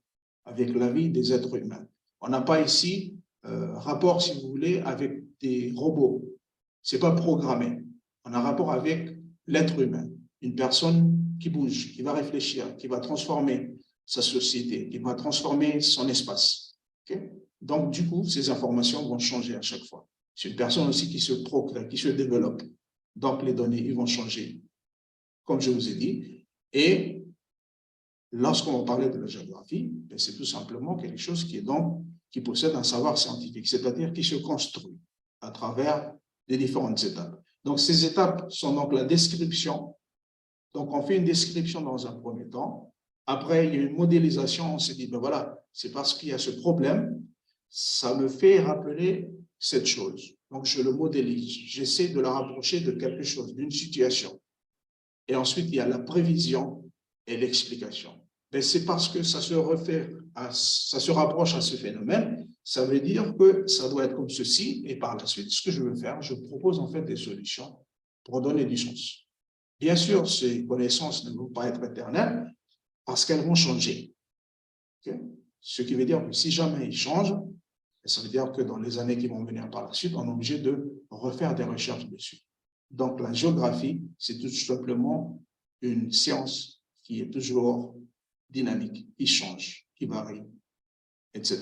avec la vie des êtres humains. On n'a pas ici rapport, si vous voulez, avec des robots. Ce n'est pas programmé. On a rapport avec l'être humain, une personne qui bouge, qui va réfléchir, qui va transformer sa société, qui va transformer son espace. Okay? Donc, du coup, ces informations vont changer à chaque fois. C'est une personne aussi qui se procrée, qui se développe. Donc, les données, ils vont changer, comme je vous ai dit. Et lorsqu'on va parler de la géographie, c'est tout simplement quelque chose qui possède un savoir scientifique, c'est-à-dire qui se construit à travers les différentes étapes. Donc, ces étapes sont donc la description. Donc, on fait une description dans un premier temps. Après, il y a une modélisation. On se dit, ben voilà, c'est parce qu'il y a ce problème, ça me fait rappeler cette chose. Donc, je le modélise. J'essaie de la rapprocher de quelque chose, d'une situation. Et ensuite, il y a la prévision et l'explication. Mais c'est parce que ça se rapproche à ce phénomène, ça veut dire que ça doit être comme ceci, et par la suite, ce que je veux faire, je propose en fait des solutions pour donner du sens. Bien sûr, ces connaissances ne vont pas être éternelles parce qu'elles vont changer. Okay? Ce qui veut dire que si jamais ils changent, ça veut dire que dans les années qui vont venir par la suite, on est obligé de refaire des recherches dessus. Donc, la géographie, c'est tout simplement une science qui est toujours dynamique, qui change, qui varie, etc.,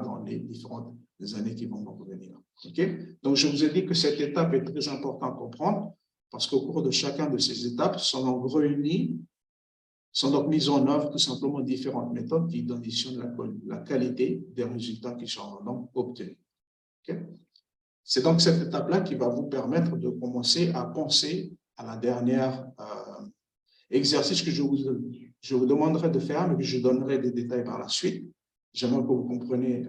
dans les différentes années qui vont revenir. Okay? Donc, je vous ai dit que cette étape est très importante à comprendre parce qu'au cours de chacune de ces étapes, sont donc réunies, sont donc mises en œuvre tout simplement différentes méthodes qui conditionnent la qualité des résultats qui sont donc obtenus. Okay? C'est donc cette étape-là qui va vous permettre de commencer à penser à la dernière exercice que je vous demanderai de faire, mais que je donnerai des détails par la suite. J'aimerais que vous compreniez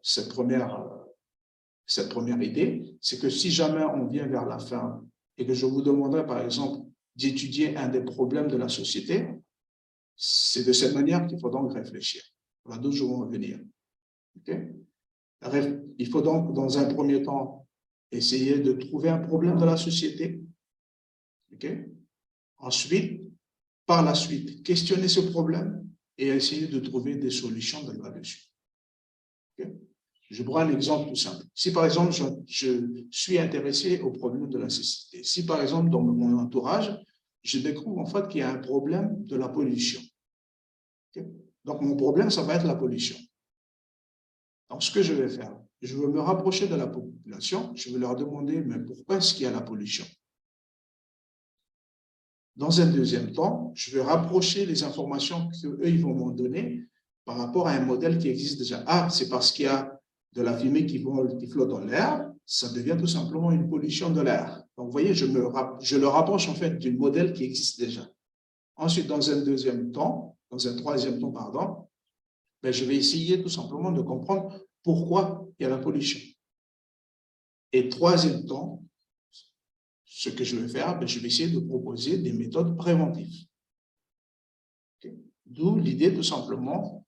cette première idée, c'est que si jamais on vient vers la fin et que je vous demanderai, par exemple, d'étudier un des problèmes de la société, c'est de cette manière qu'il faut donc réfléchir. Voilà, d'autres jours vont venir. Okay? Il faut donc, dans un premier temps, essayer de trouver un problème de la société. Okay? Ensuite, par la suite, questionner ce problème et essayer de trouver des solutions là-dessus. Okay? Je prends un exemple tout simple. Si par exemple, je suis intéressé au problème de la cécité, si par exemple, dans mon entourage, je découvre en fait qu'il y a un problème de la pollution. Okay? Donc, mon problème, ça va être la pollution. Donc, ce que je vais faire, je vais me rapprocher de la population, je vais leur demander, mais pourquoi est-ce qu'il y a la pollution? Dans un deuxième temps, je vais rapprocher les informations qu'eux, ils vont m'en donner par rapport à un modèle qui existe déjà. Ah, c'est parce qu'il y a de la fumée qui flotte dans l'air, ça devient tout simplement une pollution de l'air. Donc, vous voyez, je le rapproche en fait du modèle qui existe déjà. Ensuite, dans un troisième temps, pardon, ben, je vais essayer tout simplement de comprendre pourquoi il y a la pollution. Et troisième temps, ce que je vais faire, ben, je vais essayer de proposer des méthodes préventives. Okay? D'où l'idée tout simplement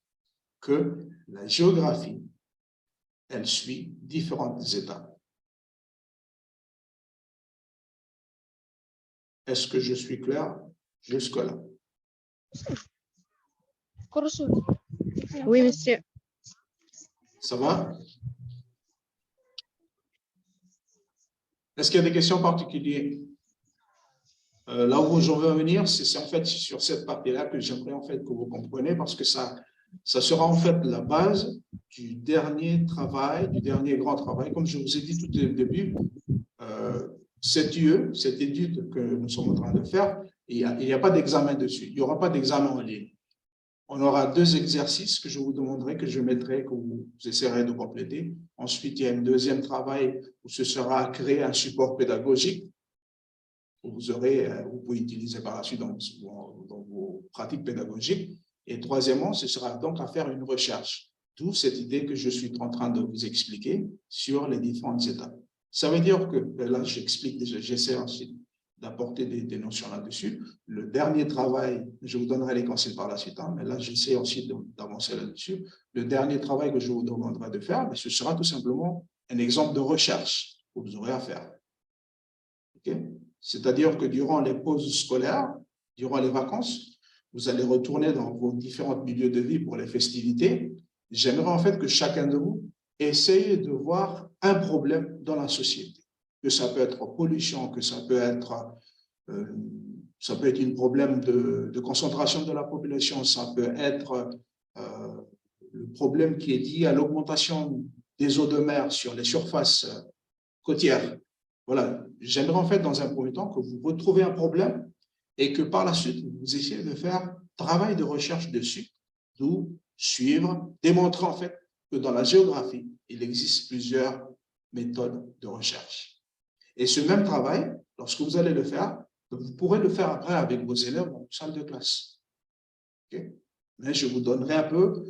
que la géographie, elle suit différentes étapes. Est-ce que je suis clair jusque-là? Oui, monsieur. Ça va? Est-ce qu'il y a des questions particulières? Là où je veux en venir, c'est en fait sur cette partie-là que j'aimerais en fait que vous compreniez, parce que ça sera en fait la base du dernier travail, du dernier grand travail. Comme je vous ai dit tout au début, cette étude que nous sommes en train de faire, il n'y a pas d'examen dessus. Il n'y aura pas d'examen en ligne. On aura 2 exercices que je vous demanderai, que je mettrai, que vous essaierez de compléter. Ensuite, il y a un deuxième travail où ce sera créer un support pédagogique que vous pouvez utiliser par la suite dans vos pratiques pédagogiques. Et troisièmement, ce sera donc à faire une recherche. D'où cette idée que je suis en train de vous expliquer sur les différentes étapes. Ça veut dire que, là, j'explique déjà, j'essaie ensuite d'apporter des notions là-dessus. Le dernier travail, je vous donnerai les conseils par la suite, hein, mais là, j'essaie aussi d'avancer là-dessus. Le dernier travail que je vous demanderai de faire, ce sera tout simplement un exemple de recherche que vous aurez à faire. Okay? C'est-à-dire que durant les pauses scolaires, durant les vacances, vous allez retourner dans vos différents milieux de vie pour les festivités. J'aimerais en fait que chacun de vous essaye de voir un problème dans la société. Que ça peut être pollution, que ça peut être un problème de concentration de la population, ça peut être le problème qui est lié à l'augmentation des eaux de mer sur les surfaces côtières. Voilà, j'aimerais en fait dans un premier temps que vous retrouviez un problème et que par la suite, vous essayez de faire travail de recherche dessus, d'où suivre, démontrer en fait que dans la géographie, il existe plusieurs méthodes de recherche. Et ce même travail, lorsque vous allez le faire, vous pourrez le faire après avec vos élèves dans une salle de classe. Okay? Mais je vous donnerai un peu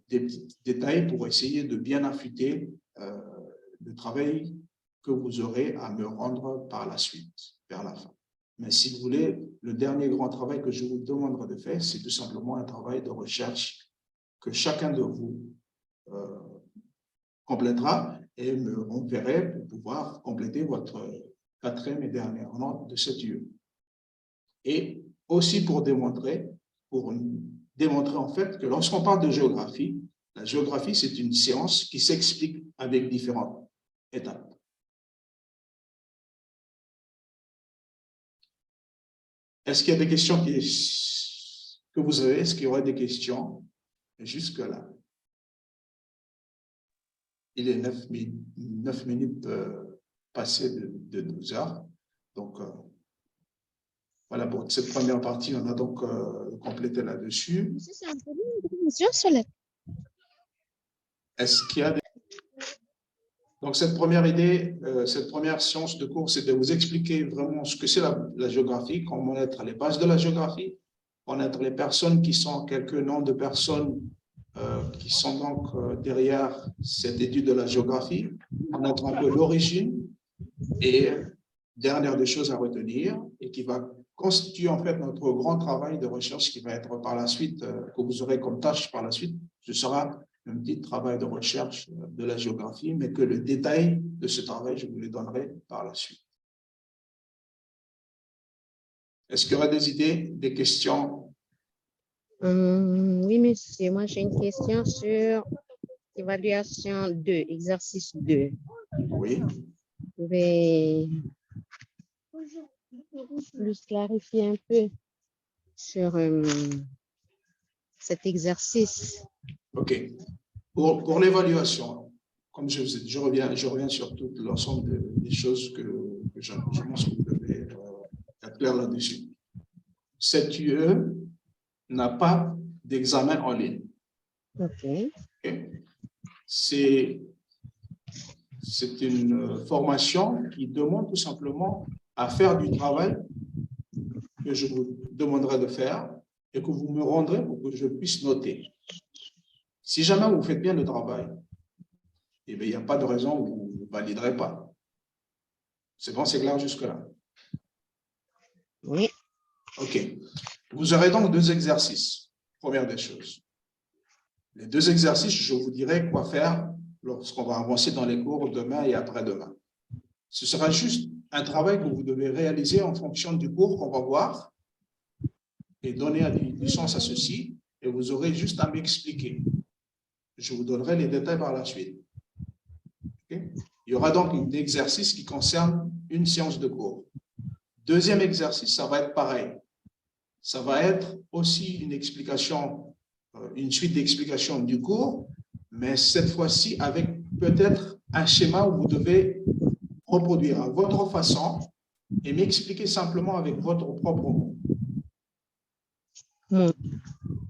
des petits détails pour essayer de bien affûter le travail que vous aurez à me rendre par la suite, vers la fin. Mais si vous voulez, le dernier grand travail que je vous demanderai de faire, c'est tout simplement un travail de recherche que chacun de vous complétera et me renverrai pour pouvoir compléter votre 4e et dernière note de cette UE. Et aussi pour démontrer en fait que lorsqu'on parle de géographie, la géographie, c'est une science qui s'explique avec différentes étapes. Est-ce qu'il y a des questions que vous avez? Est-ce qu'il y aurait des questions jusque-là? Il est 9 minutes passées de 12 heures. Donc, voilà, pour cette première partie, on a donc complété là-dessus. Est-ce qu'il y a des... Donc, cette première idée, cette première séance de cours, c'est de vous expliquer vraiment ce que c'est la géographie, comment connaître les bases de la géographie, connaître les personnes qui sont, quelques noms de personnes qui sont donc derrière cette étude de la géographie, connaître un peu l'origine et dernière des choses à retenir et qui va constituer en fait notre grand travail de recherche qui va être par la suite, que vous aurez comme tâche par la suite, ce sera un petit travail de recherche de la géographie, mais que le détail de ce travail, je vous le donnerai par la suite. Est-ce qu'il y aura des idées, des questions? Oui, monsieur, moi j'ai une question sur Évaluation 2, exercice 2. Oui. Vous pouvez plus clarifier un peu sur cet exercice. OK. Pour l'évaluation, comme je vous ai dit, je reviens sur tout l'ensemble des choses que je pense que vous devez être clair là-dessus. Cette UE n'a pas d'examen en ligne. OK. Okay? C'est une formation qui demande tout simplement à faire du travail que je vous demanderai de faire et que vous me rendrez pour que je puisse noter. Si jamais vous faites bien le travail, eh bien, il n'y a pas de raison où vous ne validerez pas. C'est bon, c'est clair jusque-là? Oui. OK. Vous aurez donc 2 exercices. Première des choses. Les 2 exercices, je vous dirai quoi faire lorsqu'on va avancer dans les cours demain et après-demain. Ce sera juste un travail que vous devez réaliser en fonction du cours qu'on va voir et donner du sens à ceci, et vous aurez juste à m'expliquer. Je vous donnerai les détails par la suite. Okay? Il y aura donc un exercice qui concerne une séance de cours. Deuxième exercice, ça va être pareil. Ça va être aussi une explication, une suite d'explications du cours, mais cette fois-ci avec peut-être un schéma où vous devez reproduire à votre façon et m'expliquer simplement avec votre propre mot.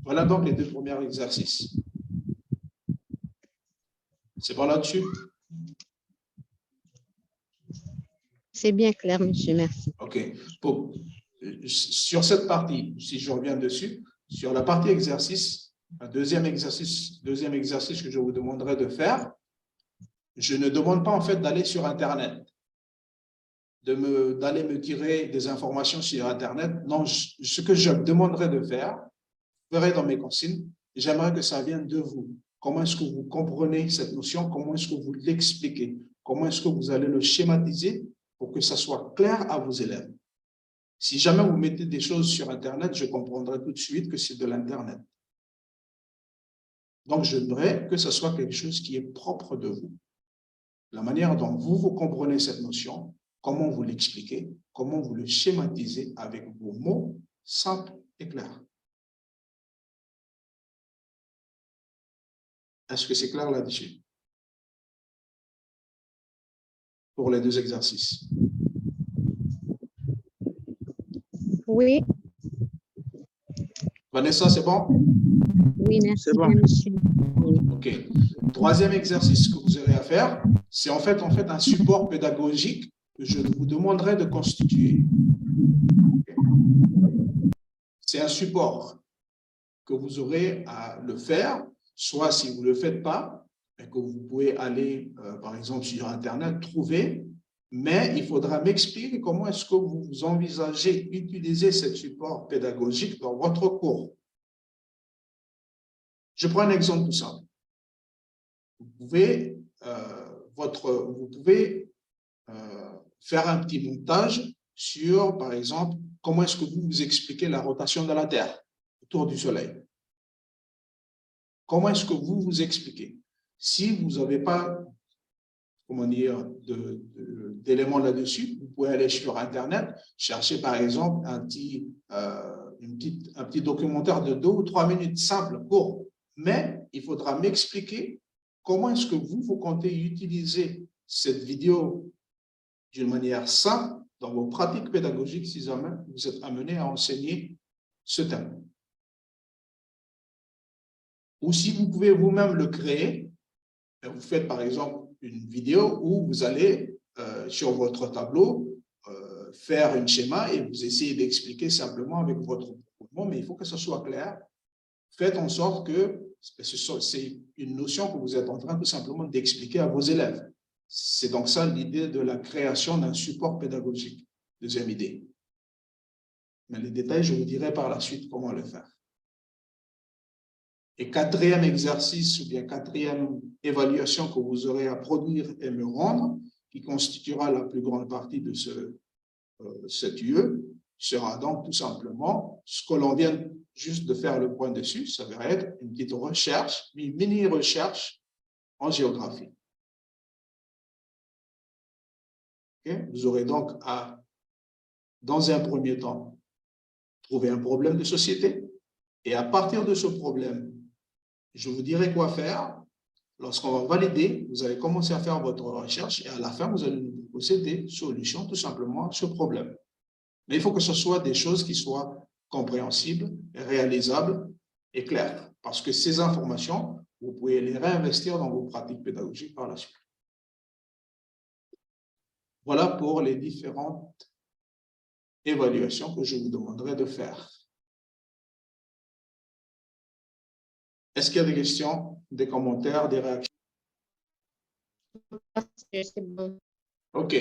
Voilà donc les 2 premiers exercices. C'est bon là-dessus? C'est bien clair, monsieur, merci. OK. Sur cette partie, si je reviens dessus, sur la partie exercice, un deuxième exercice que je vous demanderai de faire, je ne demande pas en fait d'aller sur Internet, d'aller me tirer des informations sur Internet. Non, ce que je demanderai de faire, vous verrez dans mes consignes, j'aimerais que ça vienne de vous. Comment est-ce que vous comprenez cette notion? Comment est-ce que vous l'expliquez? Comment est-ce que vous allez le schématiser pour que ça soit clair à vos élèves? Si jamais vous mettez des choses sur Internet, je comprendrai tout de suite que c'est de l'Internet. Donc, je voudrais que ce soit quelque chose qui est propre de vous. La manière dont vous comprenez cette notion, comment vous l'expliquez, comment vous le schématisez avec vos mots simples et clairs. Est-ce que c'est clair là-dessus? Pour les 2 exercices. Oui. Vanessa, c'est bon? Oui, merci C'est bon. bien, monsieur. OK. Troisième exercice que vous aurez à faire, c'est en fait un support pédagogique que je vous demanderai de constituer. C'est un support que vous aurez à le faire, soit si vous ne le faites pas, que vous pouvez aller, par exemple, sur Internet, trouver, mais il faudra m'expliquer comment est-ce que vous envisagez utiliser ce support pédagogique dans votre cours. Je prends un exemple tout simple. Vous pouvez, faire un petit montage sur, par exemple, comment est-ce que vous expliquez la rotation de la Terre autour du Soleil. Comment est-ce que vous expliquez? Si vous n'avez pas, comment dire, d'éléments là-dessus, vous pouvez aller sur Internet, chercher par exemple un petit documentaire de 2 ou 3 minutes simple, court. Mais il faudra m'expliquer comment est-ce que vous comptez utiliser cette vidéo d'une manière simple dans vos pratiques pédagogiques si jamais vous êtes amené à enseigner ce thème. Ou si vous pouvez vous-même le créer, vous faites par exemple une vidéo où vous allez sur votre tableau faire un schéma et vous essayez d'expliquer simplement avec votre mot, mais il faut que ce soit clair. Faites en sorte que c'est une notion que vous êtes en train tout simplement d'expliquer à vos élèves. C'est donc ça l'idée de la création d'un support pédagogique. Deuxième idée. Mais les détails, je vous dirai par la suite comment le faire. Et quatrième exercice ou bien quatrième évaluation que vous aurez à produire et me rendre, qui constituera la plus grande partie de cette UE, sera donc tout simplement ce que l'on vient juste de faire le point dessus. Ça va être une petite recherche, une mini-recherche en géographie. Okay? Vous aurez donc à, dans un premier temps, trouver un problème de société. Et à partir de ce problème, je vous dirai quoi faire. Lorsqu'on va valider, vous allez commencer à faire votre recherche et à la fin, vous allez nous proposer des solutions tout simplement à ce problème. Mais il faut que ce soit des choses qui soient compréhensibles, réalisables et claires. Parce que ces informations, vous pouvez les réinvestir dans vos pratiques pédagogiques par la suite. Voilà pour les différentes évaluations que je vous demanderai de faire. Est-ce qu'il y a des questions, des commentaires, des réactions? C'est bon. OK.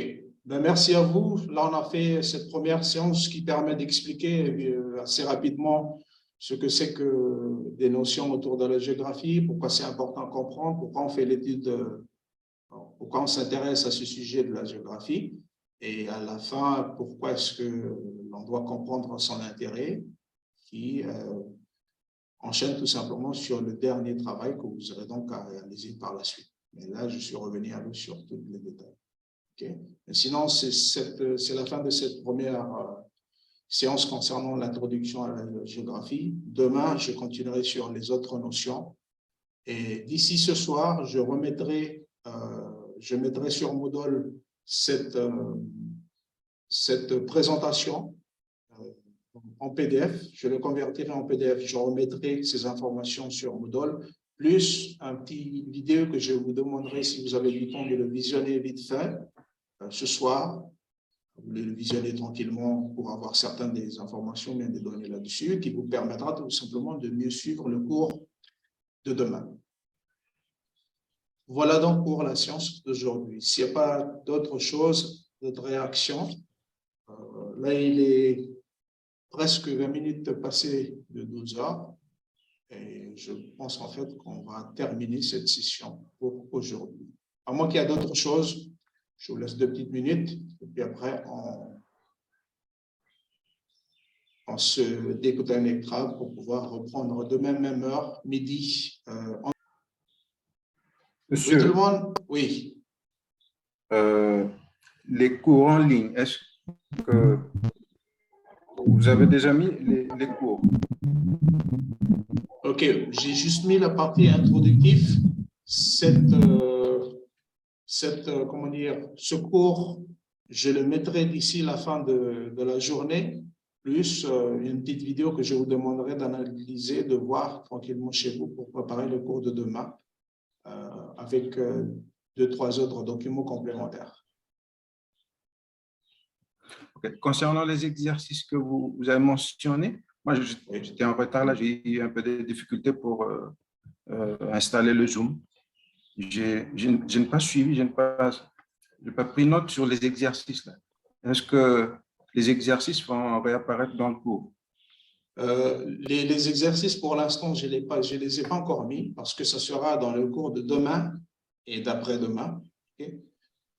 Ben, merci à vous. Là, on a fait cette première séance qui permet d'expliquer assez rapidement ce que c'est que des notions autour de la géographie, pourquoi c'est important de comprendre, pourquoi on fait l'étude, pourquoi on s'intéresse à ce sujet de la géographie, et à la fin, pourquoi est-ce que l'on doit comprendre son intérêt, qui enchaîne tout simplement sur le dernier travail que vous aurez donc à réaliser par la suite. Mais là, je suis revenu un peu sur tous les détails. Okay? Mais sinon, c'est la fin de cette première séance concernant l'introduction à la géographie. Demain, je continuerai sur les autres notions. Et d'ici ce soir, je mettrai sur Moodle cette présentation en PDF. Je le convertirai en PDF. Je remettrai ces informations sur Moodle, plus un petit vidéo que je vous demanderai, si vous avez du temps, de le visionner vite fait ce soir. Vous voulez le visionner tranquillement pour avoir certaines des informations, bien des données là-dessus, qui vous permettra tout simplement de mieux suivre le cours de demain. Voilà donc pour la séance d'aujourd'hui. S'il n'y a pas d'autre chose, d'autres réactions, là, il est presque 20 minutes passées de 12 heures. Et je pense en fait qu'on va terminer cette session pour aujourd'hui. À moins qu'il y ait d'autres choses, je vous laisse 2 petites minutes. Et puis après, on se déconnectera pour pouvoir reprendre demain, même heure, midi. Monsieur, oui, tout le monde? Oui. Les cours en ligne, est-ce que vous avez déjà mis les cours? OK, j'ai juste mis la partie introductive. Comment dire, ce cours, je le mettrai d'ici la fin de la journée, plus une petite vidéo que je vous demanderai d'analyser, de voir tranquillement chez vous pour préparer le cours de demain avec 2-3 autres documents complémentaires. Okay. Concernant les exercices que vous avez mentionnés, moi j'étais en retard là, j'ai eu un peu de difficultés pour installer le Zoom. Je n'ai pas suivi, je n'ai pas pris note sur les exercices là. Est-ce que les exercices vont réapparaître dans le cours? Les exercices, pour l'instant, je les ai pas encore mis parce que ça sera dans le cours de demain et d'après-demain. Okay?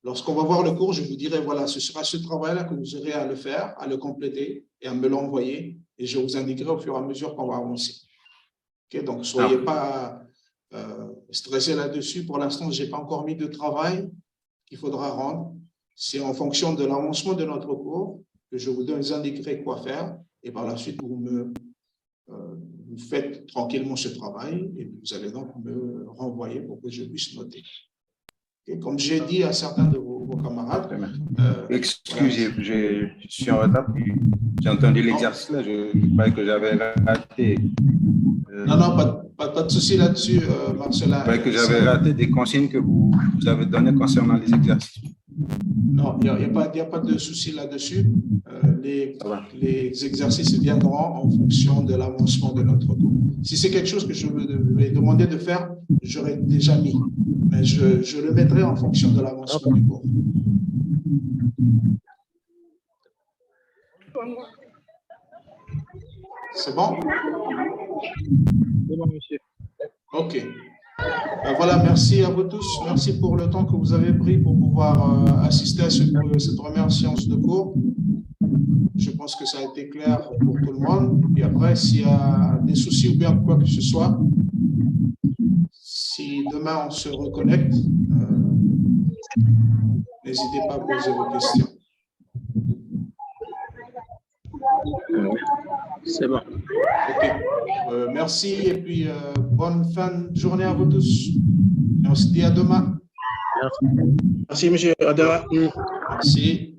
Lorsqu'on va voir le cours, je vous dirai, voilà, ce sera ce travail-là que vous aurez à le faire, à le compléter et à me l'envoyer. Et je vous indiquerai au fur et à mesure qu'on va avancer. Okay? Donc, soyez pas stressés là-dessus. Pour l'instant, je n'ai pas encore mis de travail qu'il faudra rendre. C'est en fonction de l'avancement de notre cours que je vous indiquerai quoi faire. Et par la suite, vous faites tranquillement ce travail et vous allez donc me renvoyer pour que je puisse noter. Et comme j'ai dit à certains de vos camarades… Excusez, je suis en retard, j'ai entendu l'exercice là, je croyais que j'avais raté. Non, pas de souci là-dessus, Marcelin. Je croyais que j'avais raté des consignes que vous avez données concernant les exercices. Non, il n'y a pas de souci là-dessus. Les exercices viendront en fonction de l'avancement de notre cours. Si c'est quelque chose que je vais demander de faire, j'aurais déjà mis. Mais je le mettrai en fonction de l'avancement du cours. C'est bon? C'est bon, monsieur. OK. Ben voilà, merci à vous tous. Merci pour le temps que vous avez pris pour pouvoir assister à cette première séance de cours. Je pense que ça a été clair pour tout le monde. Et après, s'il y a des soucis ou bien quoi que ce soit, Si demain on se reconnecte, n'hésitez pas à poser vos questions. C'est bon. Ok. Merci et puis bonne fin de journée à vous tous. Et on se dit à demain. Merci, monsieur. À demain. Merci.